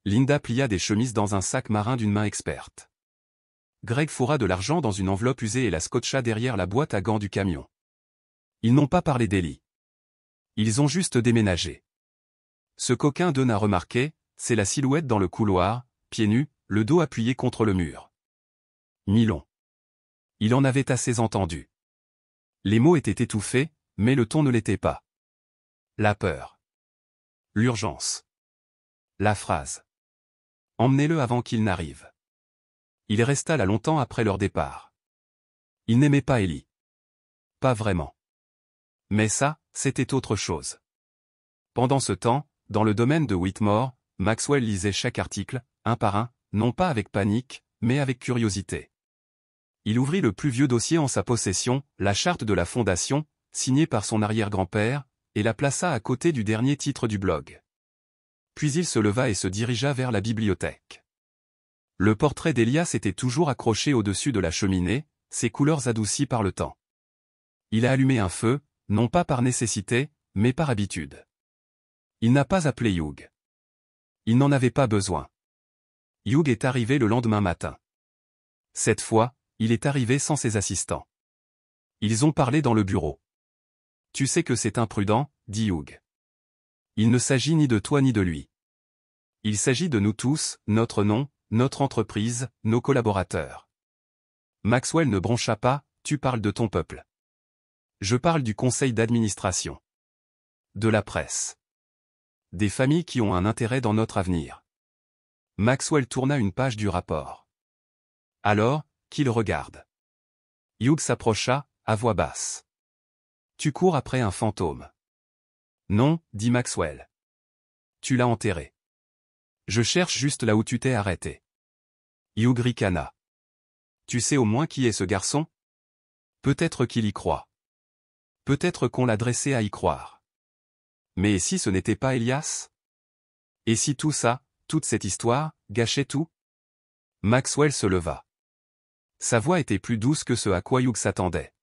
Linda plia des chemises dans un sac marin d'une main experte. Greg fourra de l'argent dans une enveloppe usée et la scotcha derrière la boîte à gants du camion. Ils n'ont pas parlé d'Ellie. Ils ont juste déménagé. Ce qu'aucun d'eux n'a remarqué, c'est la silhouette dans le couloir, pieds nus, le dos appuyé contre le mur. Milon. Il en avait assez entendu. Les mots étaient étouffés, mais le ton ne l'était pas. La peur. L'urgence. La phrase. Emmenez-le avant qu'il n'arrive. Il resta là longtemps après leur départ. Il n'aimait pas Ellie. Pas vraiment. Mais ça, c'était autre chose. Pendant ce temps, dans le domaine de Whitmore, Maxwell lisait chaque article, un par un, non pas avec panique, mais avec curiosité. Il ouvrit le plus vieux dossier en sa possession, la charte de la fondation, signée par son arrière-grand-père, et la plaça à côté du dernier titre du blog. Puis il se leva et se dirigea vers la bibliothèque. Le portrait d'Elias était toujours accroché au-dessus de la cheminée, ses couleurs adoucies par le temps. Il a allumé un feu, non pas par nécessité, mais par habitude. Il n'a pas appelé Hugh. Il n'en avait pas besoin. Hugh est arrivé le lendemain matin. Cette fois, il est arrivé sans ses assistants. Ils ont parlé dans le bureau. Tu sais que c'est imprudent, dit Hugh. Il ne s'agit ni de toi ni de lui. Il s'agit de nous tous, notre nom, notre entreprise, nos collaborateurs. Maxwell ne broncha pas, tu parles de ton peuple. Je parle du conseil d'administration. De la presse. Des familles qui ont un intérêt dans notre avenir. Maxwell tourna une page du rapport. Alors, qu'il regarde. Hugh s'approcha, à voix basse. Tu cours après un fantôme. Non, dit Maxwell. Tu l'as enterré. Je cherche juste là où tu t'es arrêté. Hugh ricana. Tu sais au moins qui est ce garçon? Peut-être qu'il y croit. Peut-être qu'on l'a dressé à y croire. Mais et si ce n'était pas Elias? Et si tout ça, toute cette histoire, gâchait tout? Maxwell se leva. Sa voix était plus douce que ce à quoi Hugh s'attendait.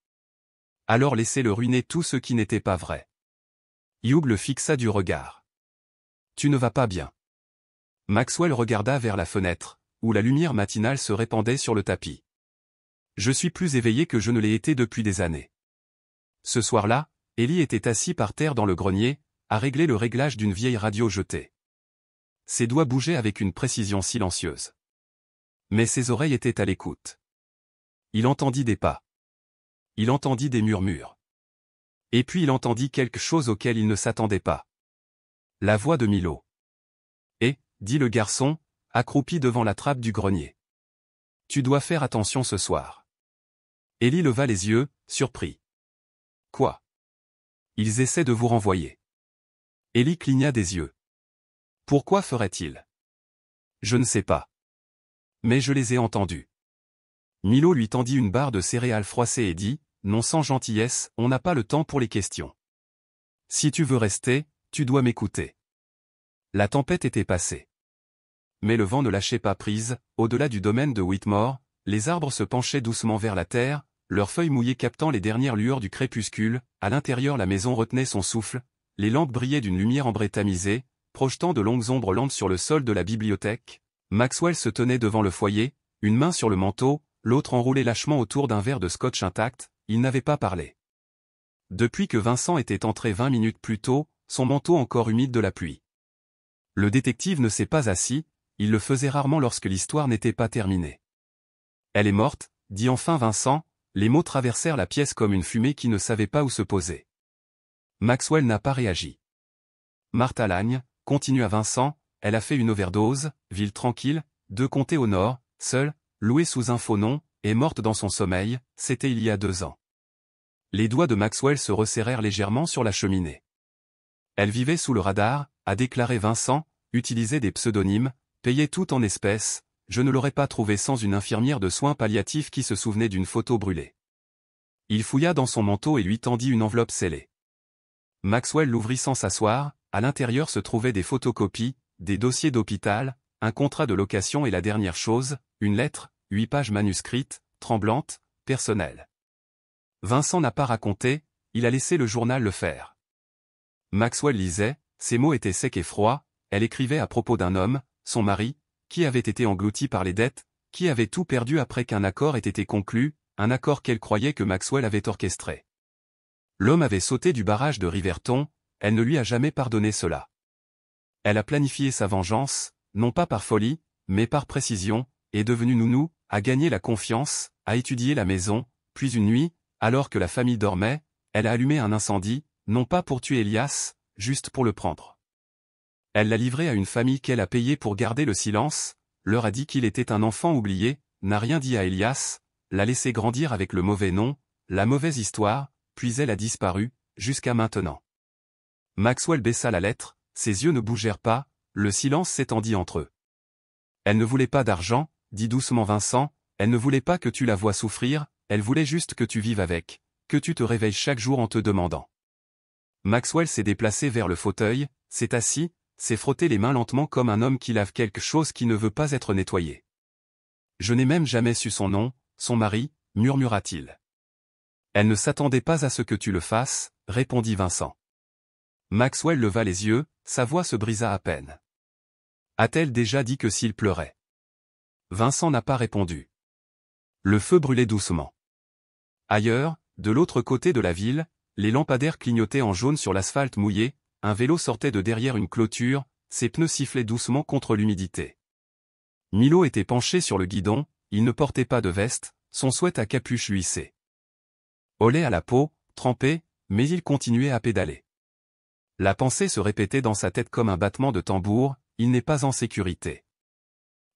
Alors laissez-le ruiner tout ce qui n'était pas vrai. Hugh le fixa du regard. Tu ne vas pas bien. Maxwell regarda vers la fenêtre, où la lumière matinale se répandait sur le tapis. Je suis plus éveillé que je ne l'ai été depuis des années. Ce soir-là, Ellie était assis par terre dans le grenier, à régler le réglage d'une vieille radio jetée. Ses doigts bougeaient avec une précision silencieuse. Mais ses oreilles étaient à l'écoute. Il entendit des pas. Il entendit des murmures. Et puis il entendit quelque chose auquel il ne s'attendait pas. La voix de Milo. Et, dit le garçon, accroupi devant la trappe du grenier. Tu dois faire attention ce soir. Ellie leva les yeux, surpris. Quoi? Ils essaient de vous renvoyer. Ellie cligna des yeux. Pourquoi ferait-il? Je ne sais pas. Mais je les ai entendus. Milo lui tendit une barre de céréales froissées et dit, non sans gentillesse, on n'a pas le temps pour les questions. Si tu veux rester, tu dois m'écouter. La tempête était passée. Mais le vent ne lâchait pas prise, au-delà du domaine de Whitmore, les arbres se penchaient doucement vers la terre, leurs feuilles mouillées captant les dernières lueurs du crépuscule, à l'intérieur la maison retenait son souffle, les lampes brillaient d'une lumière ambrée tamisée, projetant de longues ombres lentes sur le sol de la bibliothèque. Maxwell se tenait devant le foyer, une main sur le manteau, l'autre enroulée lâchement autour d'un verre de scotch intact, il n'avait pas parlé. Depuis que Vincent était entré 20 minutes plus tôt, son manteau encore humide de la pluie. Le détective ne s'est pas assis, il le faisait rarement lorsque l'histoire n'était pas terminée. Elle est morte, dit enfin Vincent, les mots traversèrent la pièce comme une fumée qui ne savait pas où se poser. Maxwell n'a pas réagi. Martha Lagne, continua Vincent, elle a fait une overdose, ville tranquille, 2 comtés au nord, seule, louée sous un faux nom, est morte dans son sommeil, c'était il y a 2 ans. Les doigts de Maxwell se resserrèrent légèrement sur la cheminée. Elle vivait sous le radar, a déclaré Vincent, utilisait des pseudonymes, payait tout en espèces, je ne l'aurais pas trouvée sans une infirmière de soins palliatifs qui se souvenait d'une photo brûlée. Il fouilla dans son manteau et lui tendit une enveloppe scellée. Maxwell l'ouvrit sans s'asseoir, à l'intérieur se trouvaient des photocopies, des dossiers d'hôpital, un contrat de location et la dernière chose, une lettre, 8 pages manuscrites, tremblantes, personnelles. Vincent n'a pas raconté, il a laissé le journal le faire. Maxwell lisait, ses mots étaient secs et froids, elle écrivait à propos d'un homme, son mari, qui avait été englouti par les dettes, qui avait tout perdu après qu'un accord ait été conclu, un accord qu'elle croyait que Maxwell avait orchestré. L'homme avait sauté du barrage de Riverton, elle ne lui a jamais pardonné cela. Elle a planifié sa vengeance, non pas par folie, mais par précision, est devenue nounou, a gagné la confiance, a étudié la maison, puis une nuit, alors que la famille dormait, elle a allumé un incendie, non pas pour tuer Elias, juste pour le prendre. Elle l'a livré à une famille qu'elle a payée pour garder le silence, leur a dit qu'il était un enfant oublié, n'a rien dit à Elias, l'a laissé grandir avec le mauvais nom, la mauvaise histoire, puis elle a disparu, jusqu'à maintenant. Maxwell baissa la lettre, ses yeux ne bougèrent pas, le silence s'étendit entre eux. Elle ne voulait pas d'argent, dit doucement Vincent, elle ne voulait pas que tu la voies souffrir, elle voulait juste que tu vives avec, que tu te réveilles chaque jour en te demandant. Maxwell s'est déplacé vers le fauteuil, s'est assis, s'est frotté les mains lentement comme un homme qui lave quelque chose qui ne veut pas être nettoyé. Je n'ai même jamais su son nom, son mari, murmura-t-il. Elle ne s'attendait pas à ce que tu le fasses, répondit Vincent. Maxwell leva les yeux, sa voix se brisa à peine. A-t-elle déjà dit que s'il pleurait? Vincent n'a pas répondu. Le feu brûlait doucement. Ailleurs, de l'autre côté de la ville, les lampadaires clignotaient en jaune sur l'asphalte mouillé, un vélo sortait de derrière une clôture, ses pneus sifflaient doucement contre l'humidité. Milo était penché sur le guidon, il ne portait pas de veste, son sweat à capuche lui hissait. Au lait à la peau, trempé, mais il continuait à pédaler. La pensée se répétait dans sa tête comme un battement de tambour, il n'est pas en sécurité.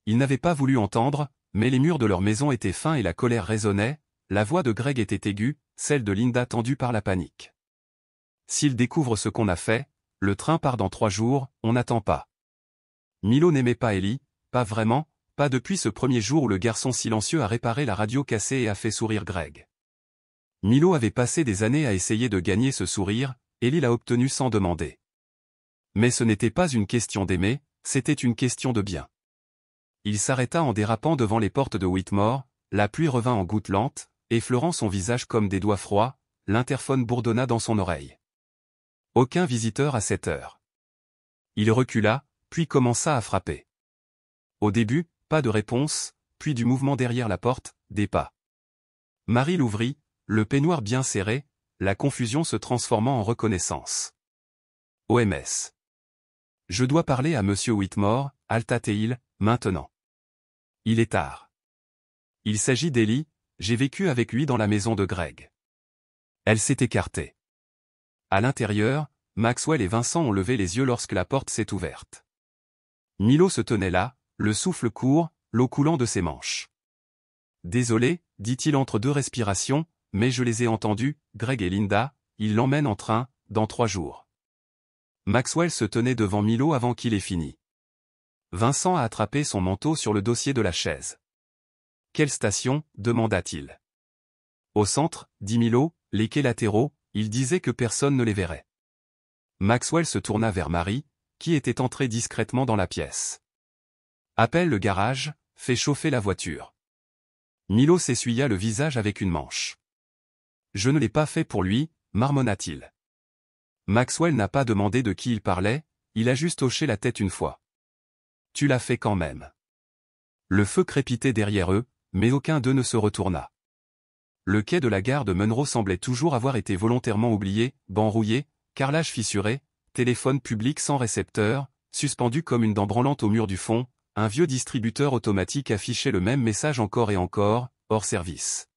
Il n'avait pas voulu entendre, mais les murs de leur maison étaient fins et la colère résonnait, la voix de Greg était aiguë, celle de Linda tendue par la panique. S'il découvre ce qu'on a fait, le train part dans 3 jours, on n'attend pas. Milo n'aimait pas Ellie, pas vraiment, pas depuis ce premier jour où le garçon silencieux a réparé la radio cassée et a fait sourire Greg. Milo avait passé des années à essayer de gagner ce sourire, Ellie l'a obtenu sans demander. Mais ce n'était pas une question d'aimer, c'était une question de bien. Il s'arrêta en dérapant devant les portes de Whitmore, la pluie revint en gouttes lentes, effleurant son visage comme des doigts froids, l'interphone bourdonna dans son oreille. Aucun visiteur à cette heure. Il recula, puis commença à frapper. Au début, pas de réponse, puis du mouvement derrière la porte, des pas. Marie l'ouvrit, le peignoir bien serré, la confusion se transformant en reconnaissance. OMS. Je dois parler à Monsieur Whitmore, Alta-Teil, maintenant. Il est tard. Il s'agit d'Ellie, j'ai vécu avec lui dans la maison de Greg. Elle s'est écartée. À l'intérieur, Maxwell et Vincent ont levé les yeux lorsque la porte s'est ouverte. Milo se tenait là, le souffle court, l'eau coulant de ses manches. Désolé, dit-il entre 2 respirations, mais je les ai entendus, Greg et Linda, ils l'emmènent en train, dans 3 jours. Maxwell se tenait devant Milo avant qu'il ait fini. Vincent a attrapé son manteau sur le dossier de la chaise. Quelle station, demanda-t-il. Au centre, dit Milo, les quais latéraux, il disait que personne ne les verrait. Maxwell se tourna vers Marie, qui était entrée discrètement dans la pièce. Appelle le garage, fais chauffer la voiture. Milo s'essuya le visage avec une manche. Je ne l'ai pas fait pour lui, marmonna-t-il. Maxwell n'a pas demandé de qui il parlait, il a juste hoché la tête une fois. Tu l'as fait quand même. Le feu crépitait derrière eux, mais aucun d'eux ne se retourna. Le quai de la gare de Monroe semblait toujours avoir été volontairement oublié, banc rouillé, carrelage fissuré, téléphone public sans récepteur, suspendu comme une dent branlante au mur du fond, un vieux distributeur automatique affichait le même message encore et encore, hors service.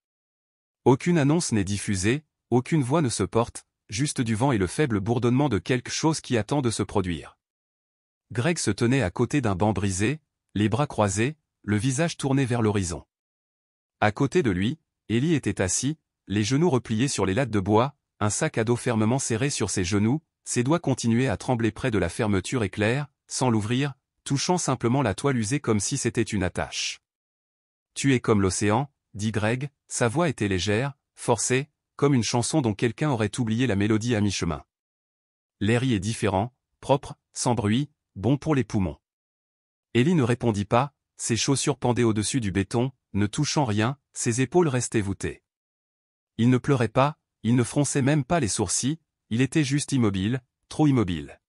Aucune annonce n'est diffusée, aucune voix ne se porte, juste du vent et le faible bourdonnement de quelque chose qui attend de se produire. Greg se tenait à côté d'un banc brisé, les bras croisés, le visage tourné vers l'horizon. À côté de lui, Ellie était assis, les genoux repliés sur les lattes de bois, un sac à dos fermement serré sur ses genoux, ses doigts continuaient à trembler près de la fermeture éclair, sans l'ouvrir, touchant simplement la toile usée comme si c'était une attache. « Tu es comme l'océan, » dit Greg, sa voix était légère, forcée, comme une chanson dont quelqu'un aurait oublié la mélodie à mi-chemin. L'air y est différent, propre, sans bruit, bon pour les poumons. Ellie ne répondit pas, ses chaussures pendaient au-dessus du béton, ne touchant rien, ses épaules restaient voûtées. Il ne pleurait pas, il ne fronçait même pas les sourcils, il était juste immobile, trop immobile.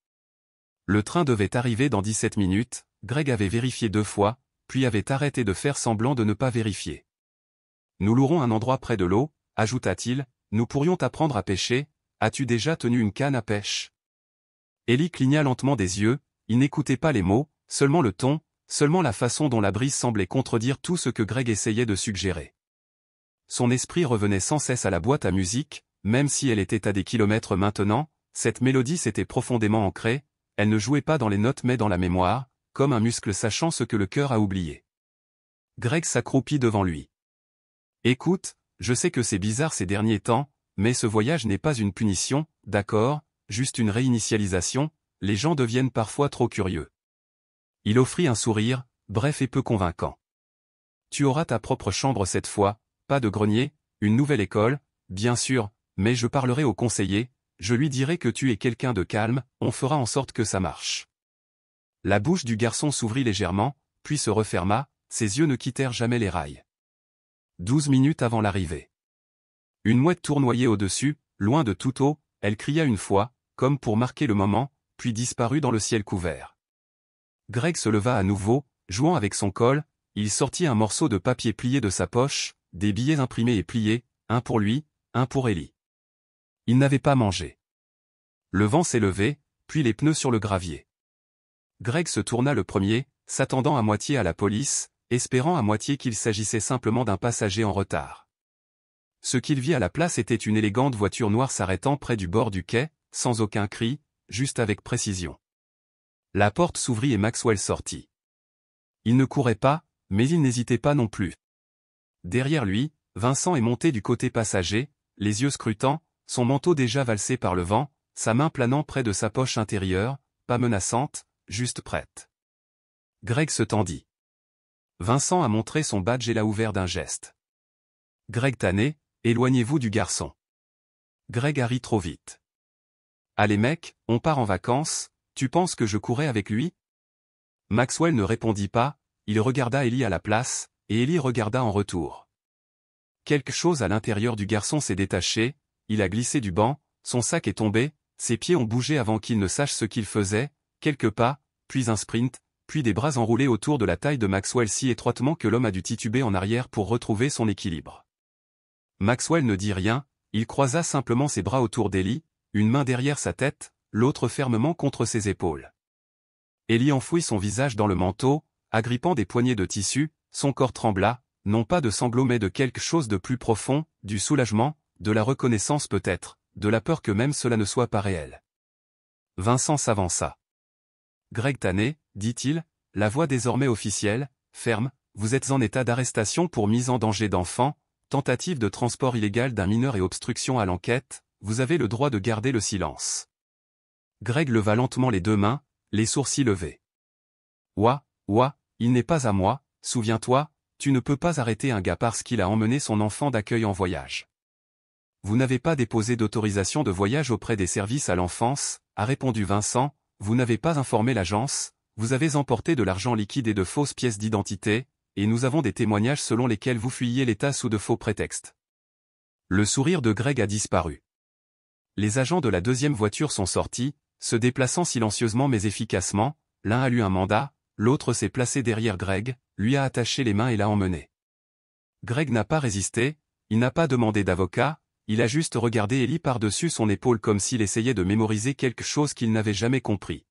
Le train devait arriver dans 17 minutes, Greg avait vérifié 2 fois, puis avait arrêté de faire semblant de ne pas vérifier. Nous louerons un endroit près de l'eau, ajouta-t-il, nous pourrions t'apprendre à pêcher, as-tu déjà tenu une canne à pêche? Ellie cligna lentement des yeux, il n'écoutait pas les mots, seulement le ton, seulement la façon dont la brise semblait contredire tout ce que Greg essayait de suggérer. Son esprit revenait sans cesse à la boîte à musique, même si elle était à des kilomètres maintenant, cette mélodie s'était profondément ancrée, elle ne jouait pas dans les notes mais dans la mémoire, comme un muscle sachant ce que le cœur a oublié. Greg s'accroupit devant lui. « Écoute, je sais que c'est bizarre ces derniers temps, mais ce voyage n'est pas une punition, d'accord, juste une réinitialisation, les gens deviennent parfois trop curieux. » Il offrit un sourire, bref et peu convaincant. « Tu auras ta propre chambre cette fois, pas de grenier, une nouvelle école, bien sûr, mais je parlerai au conseiller, je lui dirai que tu es quelqu'un de calme, on fera en sorte que ça marche. » La bouche du garçon s'ouvrit légèrement, puis se referma, ses yeux ne quittèrent jamais les rails. 12 minutes avant l'arrivée. Une mouette tournoyait au-dessus, loin de tout haut, elle cria une fois, comme pour marquer le moment, puis disparut dans le ciel couvert. Greg se leva à nouveau, jouant avec son col, il sortit un morceau de papier plié de sa poche, des billets imprimés et pliés, un pour lui, un pour Ellie. Il n'avait pas mangé. Le vent s'est levé, puis les pneus sur le gravier. Greg se tourna le premier, s'attendant à moitié à la police, espérant à moitié qu'il s'agissait simplement d'un passager en retard. Ce qu'il vit à la place était une élégante voiture noire s'arrêtant près du bord du quai, sans aucun cri, juste avec précision. La porte s'ouvrit et Maxwell sortit. Il ne courait pas, mais il n'hésitait pas non plus. Derrière lui, Vincent est monté du côté passager, les yeux scrutants, son manteau déjà valsé par le vent, sa main planant près de sa poche intérieure, pas menaçante, juste prête. Greg se tendit. Vincent a montré son badge et l'a ouvert d'un geste. Greg tannait, éloignez-vous du garçon. Greg a ri trop vite. Allez mec, on part en vacances, tu penses que je courais avec lui? Maxwell ne répondit pas, il regarda Ellie à la place, et Ellie regarda en retour. Quelque chose à l'intérieur du garçon s'est détaché, il a glissé du banc, son sac est tombé, ses pieds ont bougé avant qu'il ne sache ce qu'il faisait, quelques pas, puis un sprint, puis des bras enroulés autour de la taille de Maxwell si étroitement que l'homme a dû tituber en arrière pour retrouver son équilibre. Maxwell ne dit rien, il croisa simplement ses bras autour d'Ellie, une main derrière sa tête, l'autre fermement contre ses épaules. Ellie enfouit son visage dans le manteau, agrippant des poignées de tissu, son corps trembla, non pas de sanglots mais de quelque chose de plus profond, du soulagement, de la reconnaissance peut-être, de la peur que même cela ne soit pas réel. Vincent s'avança. Greg Tanné, dit-il, la voix désormais officielle, ferme, vous êtes en état d'arrestation pour mise en danger d'enfant, tentative de transport illégal d'un mineur et obstruction à l'enquête, vous avez le droit de garder le silence. Greg leva lentement les 2 mains, les sourcils levés. Ouah, il n'est pas à moi, souviens-toi, tu ne peux pas arrêter un gars parce qu'il a emmené son enfant d'accueil en voyage. Vous n'avez pas déposé d'autorisation de voyage auprès des services à l'enfance, a répondu Vincent, vous n'avez pas informé l'agence, vous avez emporté de l'argent liquide et de fausses pièces d'identité, et nous avons des témoignages selon lesquels vous fuyiez l'État sous de faux prétextes. Le sourire de Greg a disparu. Les agents de la deuxième voiture sont sortis, se déplaçant silencieusement mais efficacement, l'un a lu un mandat, l'autre s'est placé derrière Greg, lui a attaché les mains et l'a emmené. Greg n'a pas résisté, il n'a pas demandé d'avocat, il a juste regardé Ellie par-dessus son épaule comme s'il essayait de mémoriser quelque chose qu'il n'avait jamais compris.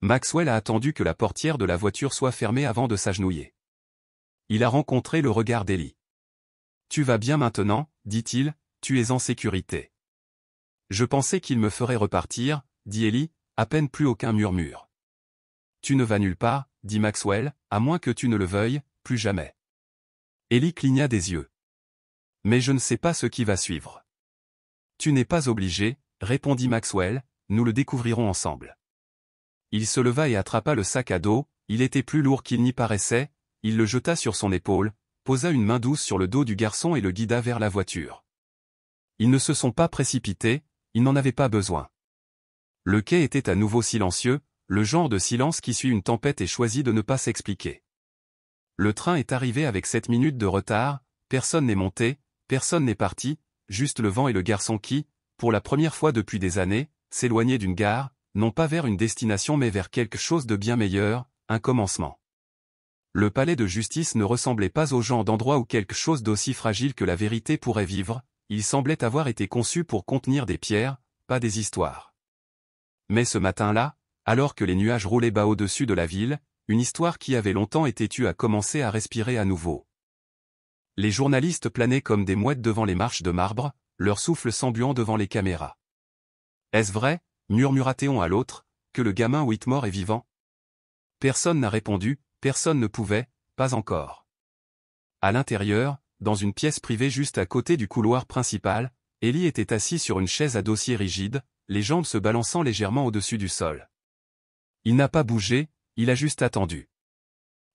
Maxwell a attendu que la portière de la voiture soit fermée avant de s'agenouiller. Il a rencontré le regard d'Ellie. « Tu vas bien maintenant, dit-il, tu es en sécurité. » « Je pensais qu'il me ferait repartir, dit Ellie, à peine plus aucun murmure. « Tu ne vas nulle part, dit Maxwell, à moins que tu ne le veuilles, plus jamais. » Ellie cligna des yeux. Mais je ne sais pas ce qui va suivre. Tu n'es pas obligé, répondit Maxwell, nous le découvrirons ensemble. Il se leva et attrapa le sac à dos, il était plus lourd qu'il n'y paraissait, il le jeta sur son épaule, posa une main douce sur le dos du garçon et le guida vers la voiture. Ils ne se sont pas précipités, ils n'en avaient pas besoin. Le quai était à nouveau silencieux, le genre de silence qui suit une tempête et choisit de ne pas s'expliquer. Le train est arrivé avec 7 minutes de retard, personne n'est monté, personne n'est parti, juste le vent et le garçon qui, pour la première fois depuis des années, s'éloignaient d'une gare, non pas vers une destination mais vers quelque chose de bien meilleur, un commencement. Le palais de justice ne ressemblait pas au genre d'endroit où quelque chose d'aussi fragile que la vérité pourrait vivre, il semblait avoir été conçu pour contenir des pierres, pas des histoires. Mais ce matin-là, alors que les nuages roulaient bas au-dessus de la ville, une histoire qui avait longtemps été tue a commencé à respirer à nouveau. Les journalistes planaient comme des mouettes devant les marches de marbre, leur souffle s'embuant devant les caméras. « Est-ce vrai » murmura-t-on à l'autre, que le gamin Whitmore est vivant? Personne n'a répondu, personne ne pouvait, pas encore. À l'intérieur, dans une pièce privée juste à côté du couloir principal, Ellie était assis sur une chaise à dossier rigide, les jambes se balançant légèrement au-dessus du sol. Il n'a pas bougé, il a juste attendu.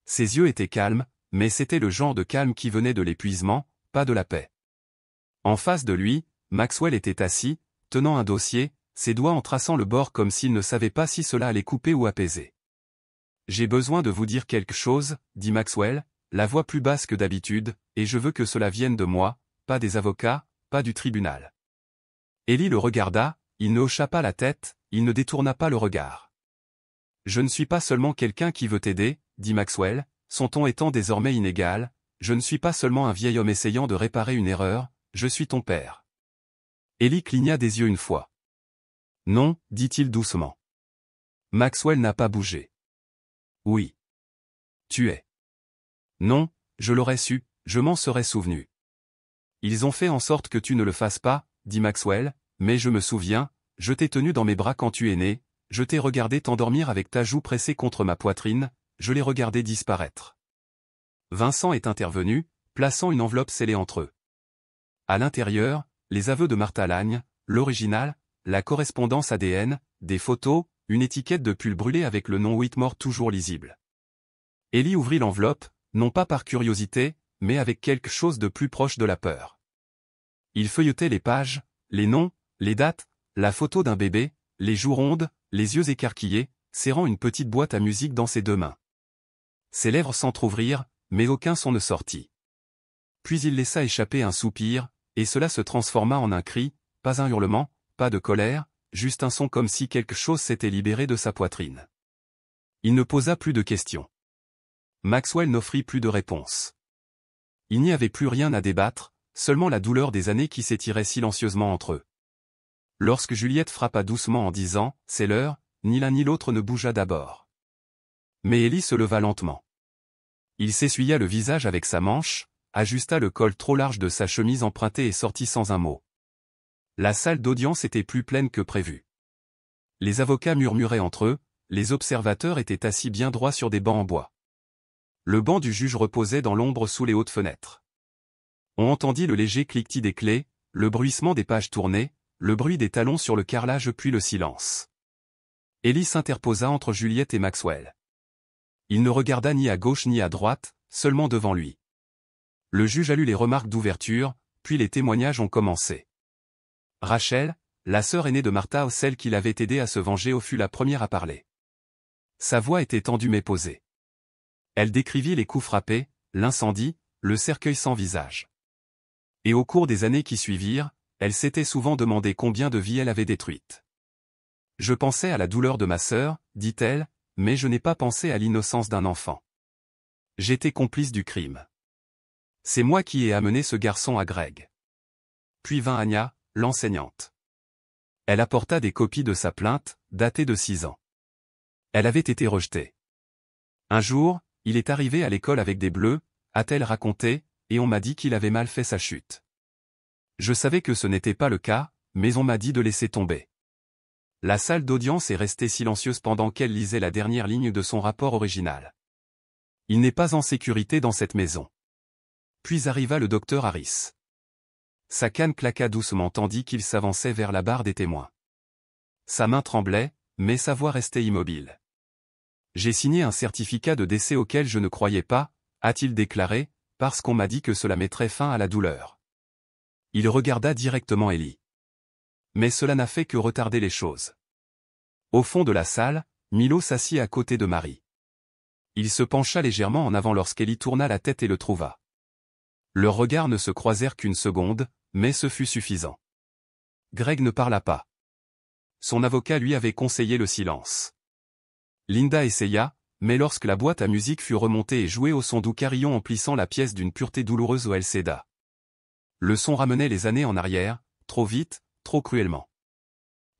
Ses yeux étaient calmes, mais c'était le genre de calme qui venait de l'épuisement, pas de la paix. En face de lui, Maxwell était assis, tenant un dossier, ses doigts en traçant le bord comme s'il ne savait pas si cela allait couper ou apaiser. « J'ai besoin de vous dire quelque chose, » dit Maxwell, la voix plus basse que d'habitude, « et je veux que cela vienne de moi, pas des avocats, pas du tribunal. » Ellie le regarda, il ne hocha pas la tête, il ne détourna pas le regard. « Je ne suis pas seulement quelqu'un qui veut t'aider, » dit Maxwell, son ton étant désormais inégal, « je ne suis pas seulement un vieil homme essayant de réparer une erreur, je suis ton père. » Ellie cligna des yeux une fois. « Non, » dit-il doucement. Maxwell n'a pas bougé. « Oui. Tu es. » « Non, je l'aurais su, je m'en serais souvenu. »« Ils ont fait en sorte que tu ne le fasses pas, » dit Maxwell, « mais je me souviens, je t'ai tenu dans mes bras quand tu es né, je t'ai regardé t'endormir avec ta joue pressée contre ma poitrine, je l'ai regardé disparaître. » Vincent est intervenu, plaçant une enveloppe scellée entre eux. À l'intérieur, les aveux de Martha Lagne, l'original, la correspondance ADN, des photos, une étiquette de pull brûlé avec le nom Whitmore toujours lisible. Ellie ouvrit l'enveloppe, non pas par curiosité, mais avec quelque chose de plus proche de la peur. Il feuilletait les pages, les noms, les dates, la photo d'un bébé, les joues rondes, les yeux écarquillés, serrant une petite boîte à musique dans ses deux mains. Ses lèvres s'entr'ouvrirent, mais aucun son ne sortit. Puis il laissa échapper un soupir, et cela se transforma en un cri, pas un hurlement, pas de colère, juste un son comme si quelque chose s'était libéré de sa poitrine. Il ne posa plus de questions. Maxwell n'offrit plus de réponse. Il n'y avait plus rien à débattre, seulement la douleur des années qui s'étiraient silencieusement entre eux. Lorsque Juliette frappa doucement en disant « C'est l'heure », ni l'un ni l'autre ne bougea d'abord. Mais Ellie se leva lentement. Il s'essuya le visage avec sa manche, ajusta le col trop large de sa chemise empruntée et sortit sans un mot. La salle d'audience était plus pleine que prévu. Les avocats murmuraient entre eux, les observateurs étaient assis bien droits sur des bancs en bois. Le banc du juge reposait dans l'ombre sous les hautes fenêtres. On entendit le léger cliquetis des clés, le bruissement des pages tournées, le bruit des talons sur le carrelage puis le silence. Ellie s'interposa entre Juliette et Maxwell. Il ne regarda ni à gauche ni à droite, seulement devant lui. Le juge a lu les remarques d'ouverture, puis les témoignages ont commencé. Rachel, la sœur aînée de Martha, celle qui l'avait aidé à se venger, fut la première à parler. Sa voix était tendue mais posée. Elle décrivit les coups frappés, l'incendie, le cercueil sans visage. Et au cours des années qui suivirent, elle s'était souvent demandé combien de vies elle avait détruites. « Je pensais à la douleur de ma sœur, dit-elle, mais je n'ai pas pensé à l'innocence d'un enfant. J'étais complice du crime. C'est moi qui ai amené ce garçon à Greg. » Puis vint Anya, l'enseignante. Elle apporta des copies de sa plainte, datée de 6 ans. Elle avait été rejetée. Un jour, il est arrivé à l'école avec des bleus, a-t-elle raconté, et on m'a dit qu'il avait mal fait sa chute. Je savais que ce n'était pas le cas, mais on m'a dit de laisser tomber. La salle d'audience est restée silencieuse pendant qu'elle lisait la dernière ligne de son rapport original. Il n'est pas en sécurité dans cette maison. Puis arriva le docteur Harris. Sa canne claqua doucement tandis qu'il s'avançait vers la barre des témoins. Sa main tremblait, mais sa voix restait immobile. « J'ai signé un certificat de décès auquel je ne croyais pas, a-t-il déclaré, parce qu'on m'a dit que cela mettrait fin à la douleur. » Il regarda directement Ellie. Mais cela n'a fait que retarder les choses. Au fond de la salle, Milo s'assit à côté de Marie. Il se pencha légèrement en avant lorsqu'Ellie tourna la tête et le trouva. Leurs regards ne se croisèrent qu'une seconde, mais ce fut suffisant. Greg ne parla pas. Son avocat lui avait conseillé le silence. Linda essaya, mais lorsque la boîte à musique fut remontée et jouée au son doux carillon emplissant la pièce d'une pureté douloureuse, elle céda. Le son ramenait les années en arrière, trop vite, trop cruellement.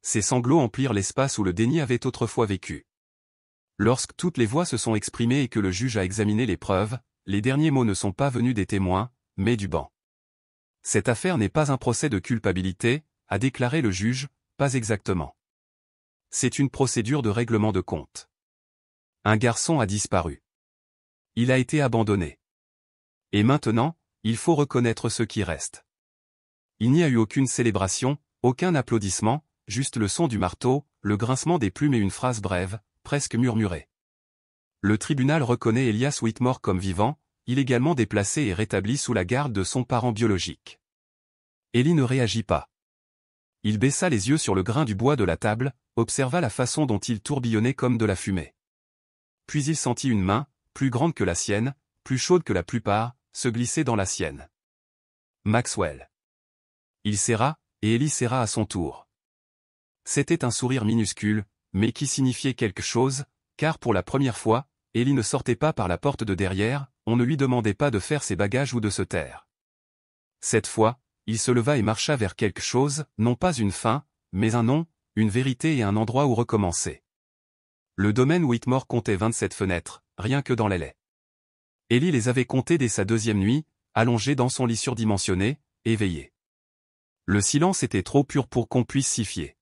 Ses sanglots emplirent l'espace où le déni avait autrefois vécu. Lorsque toutes les voix se sont exprimées et que le juge a examiné les preuves, les derniers mots ne sont pas venus des témoins, mais du banc. Cette affaire n'est pas un procès de culpabilité, a déclaré le juge, pas exactement. C'est une procédure de règlement de compte. Un garçon a disparu. Il a été abandonné. Et maintenant, il faut reconnaître ce qui reste. Il n'y a eu aucune célébration, aucun applaudissement, juste le son du marteau, le grincement des plumes et une phrase brève, presque murmurée. Le tribunal reconnaît Elias Whitmore comme vivant, illégalement déplacé et rétabli sous la garde de son parent biologique. Ellie ne réagit pas. Il baissa les yeux sur le grain du bois de la table, observa la façon dont il tourbillonnait comme de la fumée. Puis il sentit une main, plus grande que la sienne, plus chaude que la plupart, se glisser dans la sienne. Maxwell. Il serra, et Ellie serra à son tour. C'était un sourire minuscule, mais qui signifiait quelque chose, car pour la première fois, Ellie ne sortait pas par la porte de derrière, on ne lui demandait pas de faire ses bagages ou de se taire. Cette fois, il se leva et marcha vers quelque chose, non pas une fin, mais un nom, une vérité et un endroit où recommencer. Le domaine Whitmore comptait 27 fenêtres, rien que dans l'aile. Ellie les avait comptées dès sa deuxième nuit, allongée dans son lit surdimensionné, éveillée. Le silence était trop pur pour qu'on puisse s'y fier.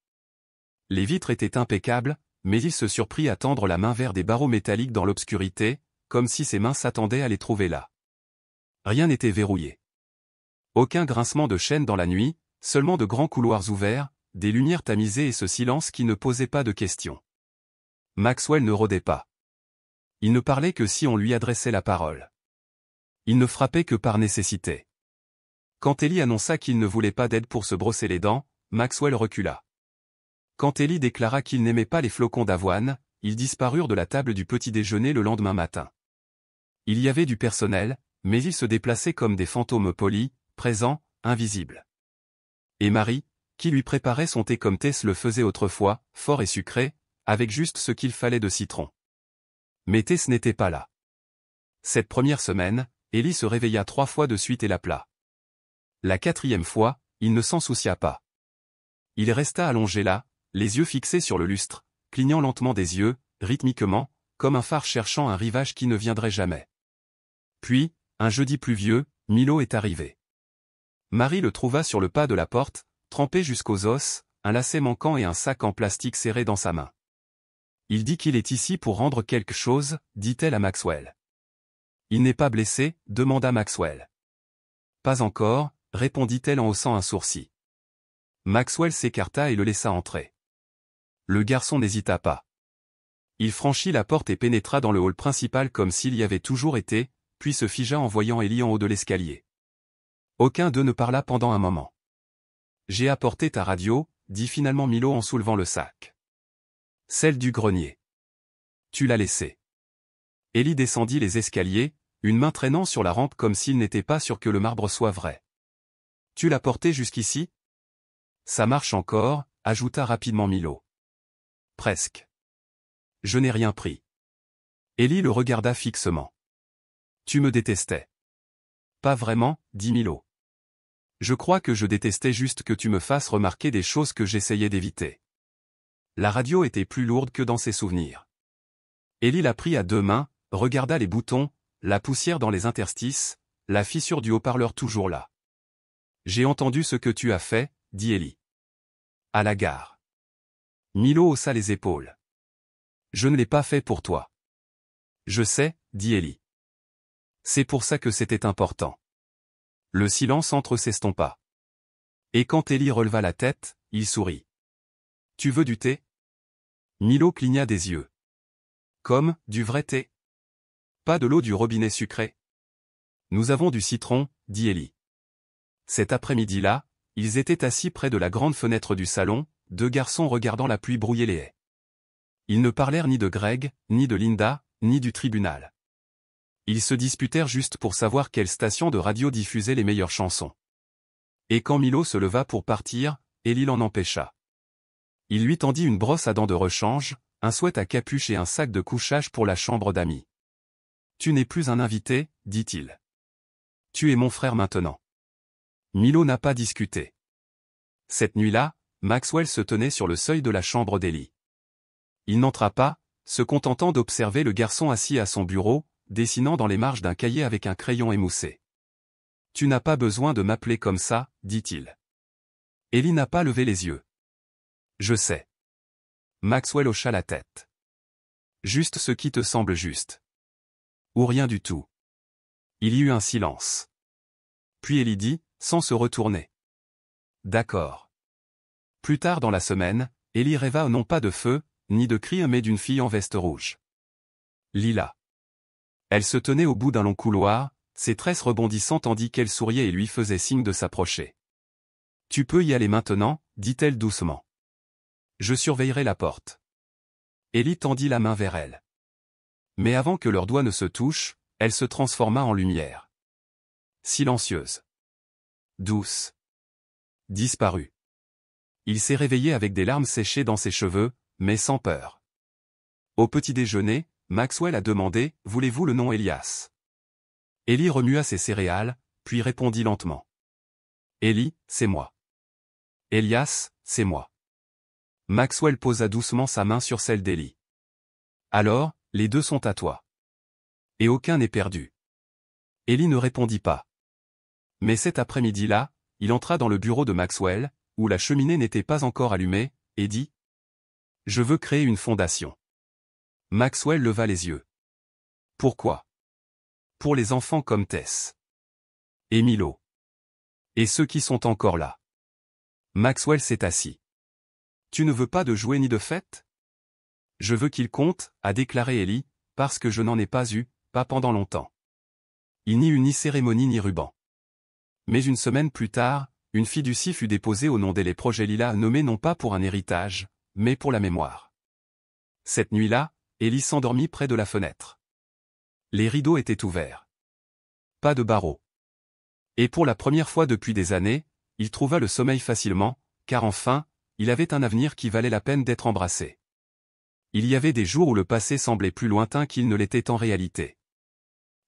Les vitres étaient impeccables, mais il se surprit à tendre la main vers des barreaux métalliques dans l'obscurité, comme si ses mains s'attendaient à les trouver là. Rien n'était verrouillé. Aucun grincement de chaîne dans la nuit, seulement de grands couloirs ouverts, des lumières tamisées et ce silence qui ne posait pas de questions. Maxwell ne rôdait pas. Il ne parlait que si on lui adressait la parole. Il ne frappait que par nécessité. Quand Ellie annonça qu'il ne voulait pas d'aide pour se brosser les dents, Maxwell recula. Quand Ellie déclara qu'il n'aimait pas les flocons d'avoine, ils disparurent de la table du petit déjeuner le lendemain matin. Il y avait du personnel, mais ils se déplaçaient comme des fantômes polis, présents, invisibles. Et Marie, qui lui préparait son thé comme Tess le faisait autrefois, fort et sucré, avec juste ce qu'il fallait de citron. Mais Tess n'était pas là. Cette première semaine, Ellie se réveilla 3 fois de suite et l'appela. La 4e fois, il ne s'en soucia pas. Il resta allongé là, les yeux fixés sur le lustre, clignant lentement des yeux, rythmiquement, comme un phare cherchant un rivage qui ne viendrait jamais. Puis, un jeudi pluvieux, Milo est arrivé. Marie le trouva sur le pas de la porte, trempé jusqu'aux os, un lacet manquant et un sac en plastique serré dans sa main. Il dit qu'il est ici pour rendre quelque chose, dit-elle à Maxwell. Il n'est pas blessé, demanda Maxwell. Pas encore, répondit-elle en haussant un sourcil. Maxwell s'écarta et le laissa entrer. Le garçon n'hésita pas. Il franchit la porte et pénétra dans le hall principal comme s'il y avait toujours été, puis se figea en voyant Ellie en haut de l'escalier. Aucun d'eux ne parla pendant un moment. « J'ai apporté ta radio », dit finalement Milo en soulevant le sac. « Celle du grenier. Tu l'as laissée. » Ellie descendit les escaliers, une main traînant sur la rampe comme s'il n'était pas sûr que le marbre soit vrai. « Tu l'as porté jusqu'ici ? » Ça marche encore, ajouta rapidement Milo. « Presque. Je n'ai rien pris. » Ellie le regarda fixement. « Tu me détestais. »« Pas vraiment, » dit Milo. « Je crois que je détestais juste que tu me fasses remarquer des choses que j'essayais d'éviter. » La radio était plus lourde que dans ses souvenirs. Ellie la prit à 2 mains, regarda les boutons, la poussière dans les interstices, la fissure du haut-parleur toujours là. « J'ai entendu ce que tu as fait, » dit Ellie. « À la gare. » Milo haussa les épaules. « Je ne l'ai pas fait pour toi. »« Je sais, » dit Ellie. « C'est pour ça que c'était important. Le silence entre eux s'estompa. Et quand Ellie releva la tête, il sourit. « Tu veux du thé ?» Milo cligna des yeux. « Comme, du vrai thé ? Pas de l'eau du robinet sucré ? » « Nous avons du citron, » dit Ellie. Cet après-midi-là, ils étaient assis près de la grande fenêtre du salon, deux garçons regardant la pluie brouiller les haies. Ils ne parlèrent ni de Greg, ni de Linda, ni du tribunal. Ils se disputèrent juste pour savoir quelle station de radio diffusait les meilleures chansons. Et quand Milo se leva pour partir, Ellie l'en empêcha. Il lui tendit une brosse à dents de rechange, un sweat à capuche et un sac de couchage pour la chambre d'amis. « Tu n'es plus un invité, dit-il. Tu es mon frère maintenant. » Milo n'a pas discuté. Cette nuit-là, Maxwell se tenait sur le seuil de la chambre d'Ellie. Il n'entra pas, se contentant d'observer le garçon assis à son bureau, dessinant dans les marges d'un cahier avec un crayon émoussé. « Tu n'as pas besoin de m'appeler comme ça, dit-il. » Ellie n'a pas levé les yeux. « Je sais. » Maxwell hocha la tête. « Juste ce qui te semble juste. » Ou rien du tout. Il y eut un silence. Puis Ellie dit, sans se retourner. « D'accord. » Plus tard dans la semaine, Ellie rêva non pas de feu, ni de cris mais d'une fille en veste rouge. Lila. Elle se tenait au bout d'un long couloir, ses tresses rebondissant tandis qu'elle souriait et lui faisait signe de s'approcher. « Tu peux y aller maintenant, » dit-elle doucement. « Je surveillerai la porte. » Ellie tendit la main vers elle. Mais avant que leurs doigts ne se touchent, elle se transforma en lumière. Silencieuse. Douce. Disparue. Il s'est réveillé avec des larmes séchées dans ses cheveux, mais sans peur. Au petit déjeuner, Maxwell a demandé « Voulez-vous le nom Elias ?» Ellie remua ses céréales, puis répondit lentement. « Ellie, c'est moi. Elias, c'est moi. » Maxwell posa doucement sa main sur celle d'Ellie. « Alors, les deux sont à toi. Et aucun n'est perdu. » Ellie ne répondit pas. Mais cet après-midi-là, il entra dans le bureau de Maxwell, où la cheminée n'était pas encore allumée, et dit « Je veux créer une fondation. » Maxwell leva les yeux. « Pourquoi ? » « Pour les enfants comme Tess. Et Milo. Et ceux qui sont encore là. » Maxwell s'est assis. « Tu ne veux pas de jouets ni de fête ? » « Je veux qu'ils comptent, » a déclaré Ellie, « parce que je n'en ai pas eu, pas pendant longtemps. » Il n'y eut ni cérémonie ni ruban. Mais une semaine plus tard, une fiducie fut déposée au nom d'Ellie Projet Lila nommée non pas pour un héritage, mais pour la mémoire. Cette nuit-là, Ellie s'endormit près de la fenêtre. Les rideaux étaient ouverts. Pas de barreaux. Et pour la première fois depuis des années, il trouva le sommeil facilement, car enfin, il avait un avenir qui valait la peine d'être embrassé. Il y avait des jours où le passé semblait plus lointain qu'il ne l'était en réalité.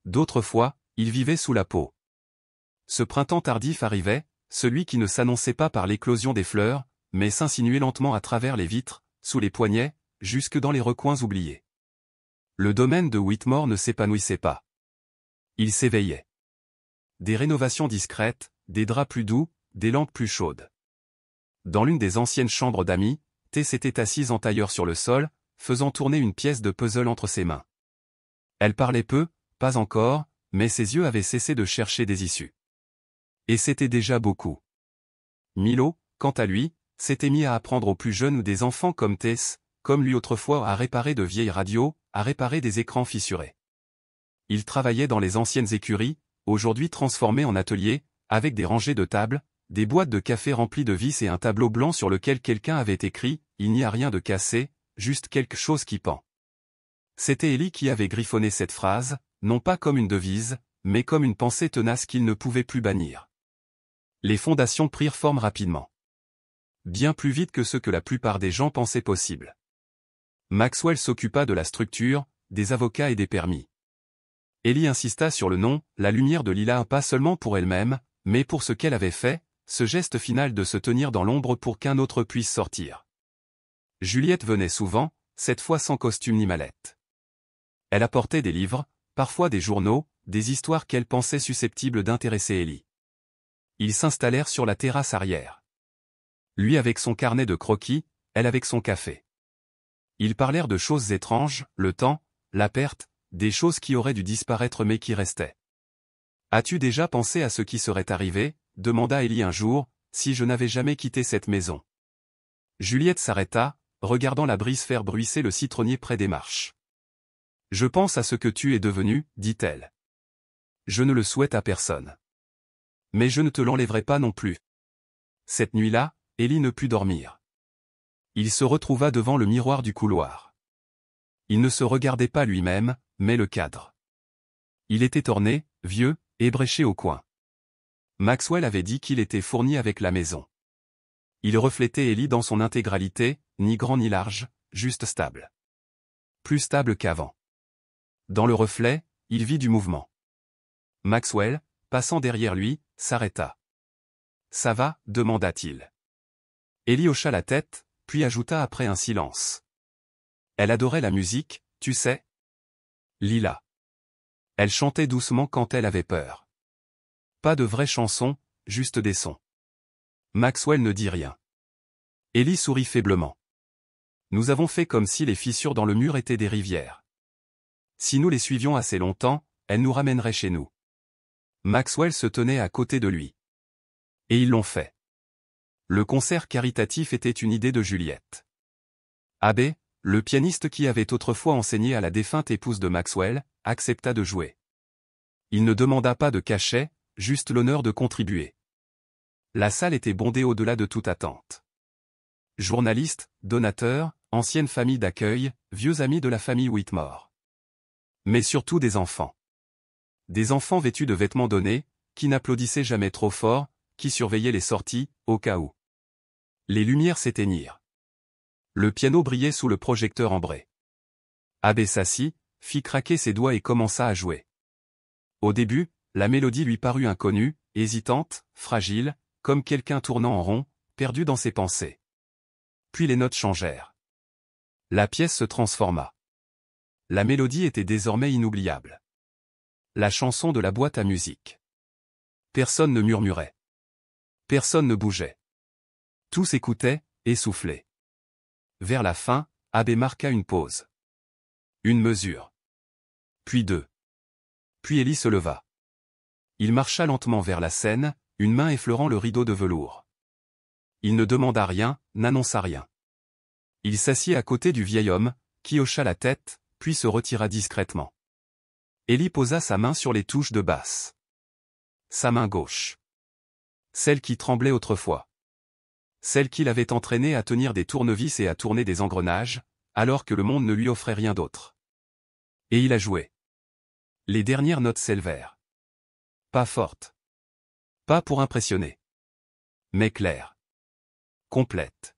D'autres fois, il vivait sous la peau. Ce printemps tardif arrivait, celui qui ne s'annonçait pas par l'éclosion des fleurs, mais s'insinuait lentement à travers les vitres, sous les poignets, jusque dans les recoins oubliés. Le domaine de Whitmore ne s'épanouissait pas. Il s'éveillait. Des rénovations discrètes, des draps plus doux, des lampes plus chaudes. Dans l'une des anciennes chambres d'amis, Tess s'était assise en tailleur sur le sol, faisant tourner une pièce de puzzle entre ses mains. Elle parlait peu, pas encore, mais ses yeux avaient cessé de chercher des issues. Et c'était déjà beaucoup. Milo, quant à lui, s'était mis à apprendre aux plus jeunes ou des enfants comme Tess, comme lui autrefois à réparer de vieilles radios, à réparer des écrans fissurés. Il travaillait dans les anciennes écuries, aujourd'hui transformées en ateliers, avec des rangées de tables, des boîtes de café remplies de vis et un tableau blanc sur lequel quelqu'un avait écrit « Il n'y a rien de cassé, juste quelque chose qui pend ». C'était Ellie qui avait griffonné cette phrase, non pas comme une devise, mais comme une pensée tenace qu'il ne pouvait plus bannir. Les fondations prirent forme rapidement. Bien plus vite que ce que la plupart des gens pensaient possible. Maxwell s'occupa de la structure, des avocats et des permis. Ellie insista sur le nom, la lumière de Lila pas seulement pour elle-même, mais pour ce qu'elle avait fait, ce geste final de se tenir dans l'ombre pour qu'un autre puisse sortir. Juliette venait souvent, cette fois sans costume ni mallette. Elle apportait des livres, parfois des journaux, des histoires qu'elle pensait susceptibles d'intéresser Ellie. Ils s'installèrent sur la terrasse arrière. Lui avec son carnet de croquis, elle avec son café. Ils parlèrent de choses étranges, le temps, la perte, des choses qui auraient dû disparaître mais qui restaient. As-tu déjà pensé à ce qui serait arrivé, demanda Ellie un jour, si je n'avais jamais quitté cette maison? Juliette s'arrêta, regardant la brise faire bruisser le citronnier près des marches. Je pense à ce que tu es devenu, dit-elle. Je ne le souhaite à personne. Mais je ne te l'enlèverai pas non plus. Cette nuit-là, Ellie ne put dormir. Il se retrouva devant le miroir du couloir. Il ne se regardait pas lui-même, mais le cadre. Il était orné, vieux, ébréché au coin. Maxwell avait dit qu'il était fourni avec la maison. Il reflétait Ellie dans son intégralité, ni grand ni large, juste stable. Plus stable qu'avant. Dans le reflet, il vit du mouvement. Maxwell, passant derrière lui, s'arrêta. « Ça va ?» demanda-t-il. Ellie hocha la tête, puis ajouta après un silence. Elle adorait la musique, tu sais. Lila. Elle chantait doucement quand elle avait peur. Pas de vraies chansons, juste des sons. Maxwell ne dit rien. Ellie sourit faiblement. Nous avons fait comme si les fissures dans le mur étaient des rivières. Si nous les suivions assez longtemps, elles nous ramèneraient chez nous. Maxwell se tenait à côté de lui. Et ils l'ont fait. Le concert caritatif était une idée de Juliette. Abbé, le pianiste qui avait autrefois enseigné à la défunte épouse de Maxwell, accepta de jouer. Il ne demanda pas de cachet, juste l'honneur de contribuer. La salle était bondée au-delà de toute attente. Journalistes, donateurs, anciennes familles d'accueil, vieux amis de la famille Whitmore. Mais surtout des enfants. Des enfants vêtus de vêtements donnés, qui n'applaudissaient jamais trop fort, qui surveillaient les sorties, au cas où. Les lumières s'éteignirent. Le piano brillait sous le projecteur ambré. Abbé s'assit, fit craquer ses doigts et commença à jouer. Au début, la mélodie lui parut inconnue, hésitante, fragile, comme quelqu'un tournant en rond, perdu dans ses pensées. Puis les notes changèrent. La pièce se transforma. La mélodie était désormais inoubliable. La chanson de la boîte à musique. Personne ne murmurait. Personne ne bougeait. Tous écoutaient, essoufflés. Vers la fin, Abbé marqua une pause. Une mesure. Puis deux. Puis Ellie se leva. Il marcha lentement vers la scène, une main effleurant le rideau de velours. Il ne demanda rien, n'annonça rien. Il s'assit à côté du vieil homme, qui hocha la tête, puis se retira discrètement. Ellie posa sa main sur les touches de basse. Sa main gauche. Celle qui tremblait autrefois. Celle qui l'avait entraîné à tenir des tournevis et à tourner des engrenages, alors que le monde ne lui offrait rien d'autre. Et il a joué. Les dernières notes s'élevèrent. Pas fortes. Pas pour impressionner. Mais claires. Complètes.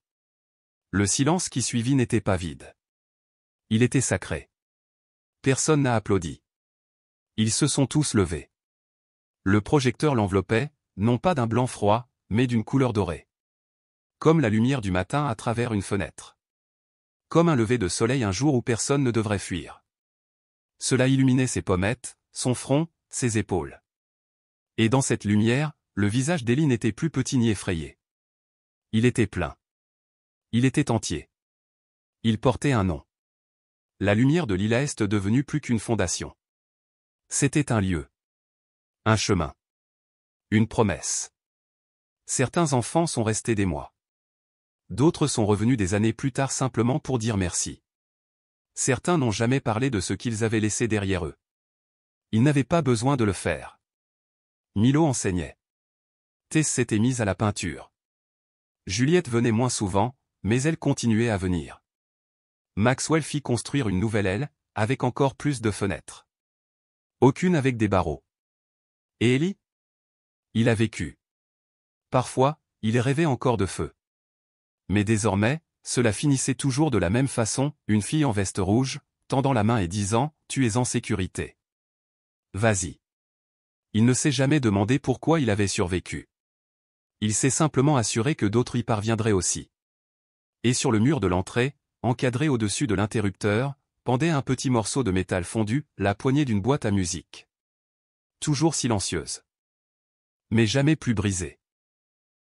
Le silence qui suivit n'était pas vide. Il était sacré. Personne n'a applaudi. Ils se sont tous levés. Le projecteur l'enveloppait, non pas d'un blanc froid, mais d'une couleur dorée. Comme la lumière du matin à travers une fenêtre. Comme un lever de soleil un jour où personne ne devrait fuir. Cela illuminait ses pommettes, son front, ses épaules. Et dans cette lumière, le visage d'Ellie n'était plus petit ni effrayé. Il était plein. Il était entier. Il portait un nom. La lumière de Lila est devenue plus qu'une fondation. C'était un lieu. Un chemin. Une promesse. Certains enfants sont restés des mois. D'autres sont revenus des années plus tard simplement pour dire merci. Certains n'ont jamais parlé de ce qu'ils avaient laissé derrière eux. Ils n'avaient pas besoin de le faire. Milo enseignait. Tess s'était mise à la peinture. Juliette venait moins souvent, mais elle continuait à venir. Maxwell fit construire une nouvelle aile, avec encore plus de fenêtres. Aucune avec des barreaux. Et Ellie? Il a vécu. Parfois, il rêvait encore de feu. Mais désormais, cela finissait toujours de la même façon, une fille en veste rouge, tendant la main et disant « Tu es en sécurité. Vas-y. » Il ne s'est jamais demandé pourquoi il avait survécu. Il s'est simplement assuré que d'autres y parviendraient aussi. Et sur le mur de l'entrée, encadré au-dessus de l'interrupteur, pendait un petit morceau de métal fondu, la poignée d'une boîte à musique. Toujours silencieuse. Mais jamais plus brisée.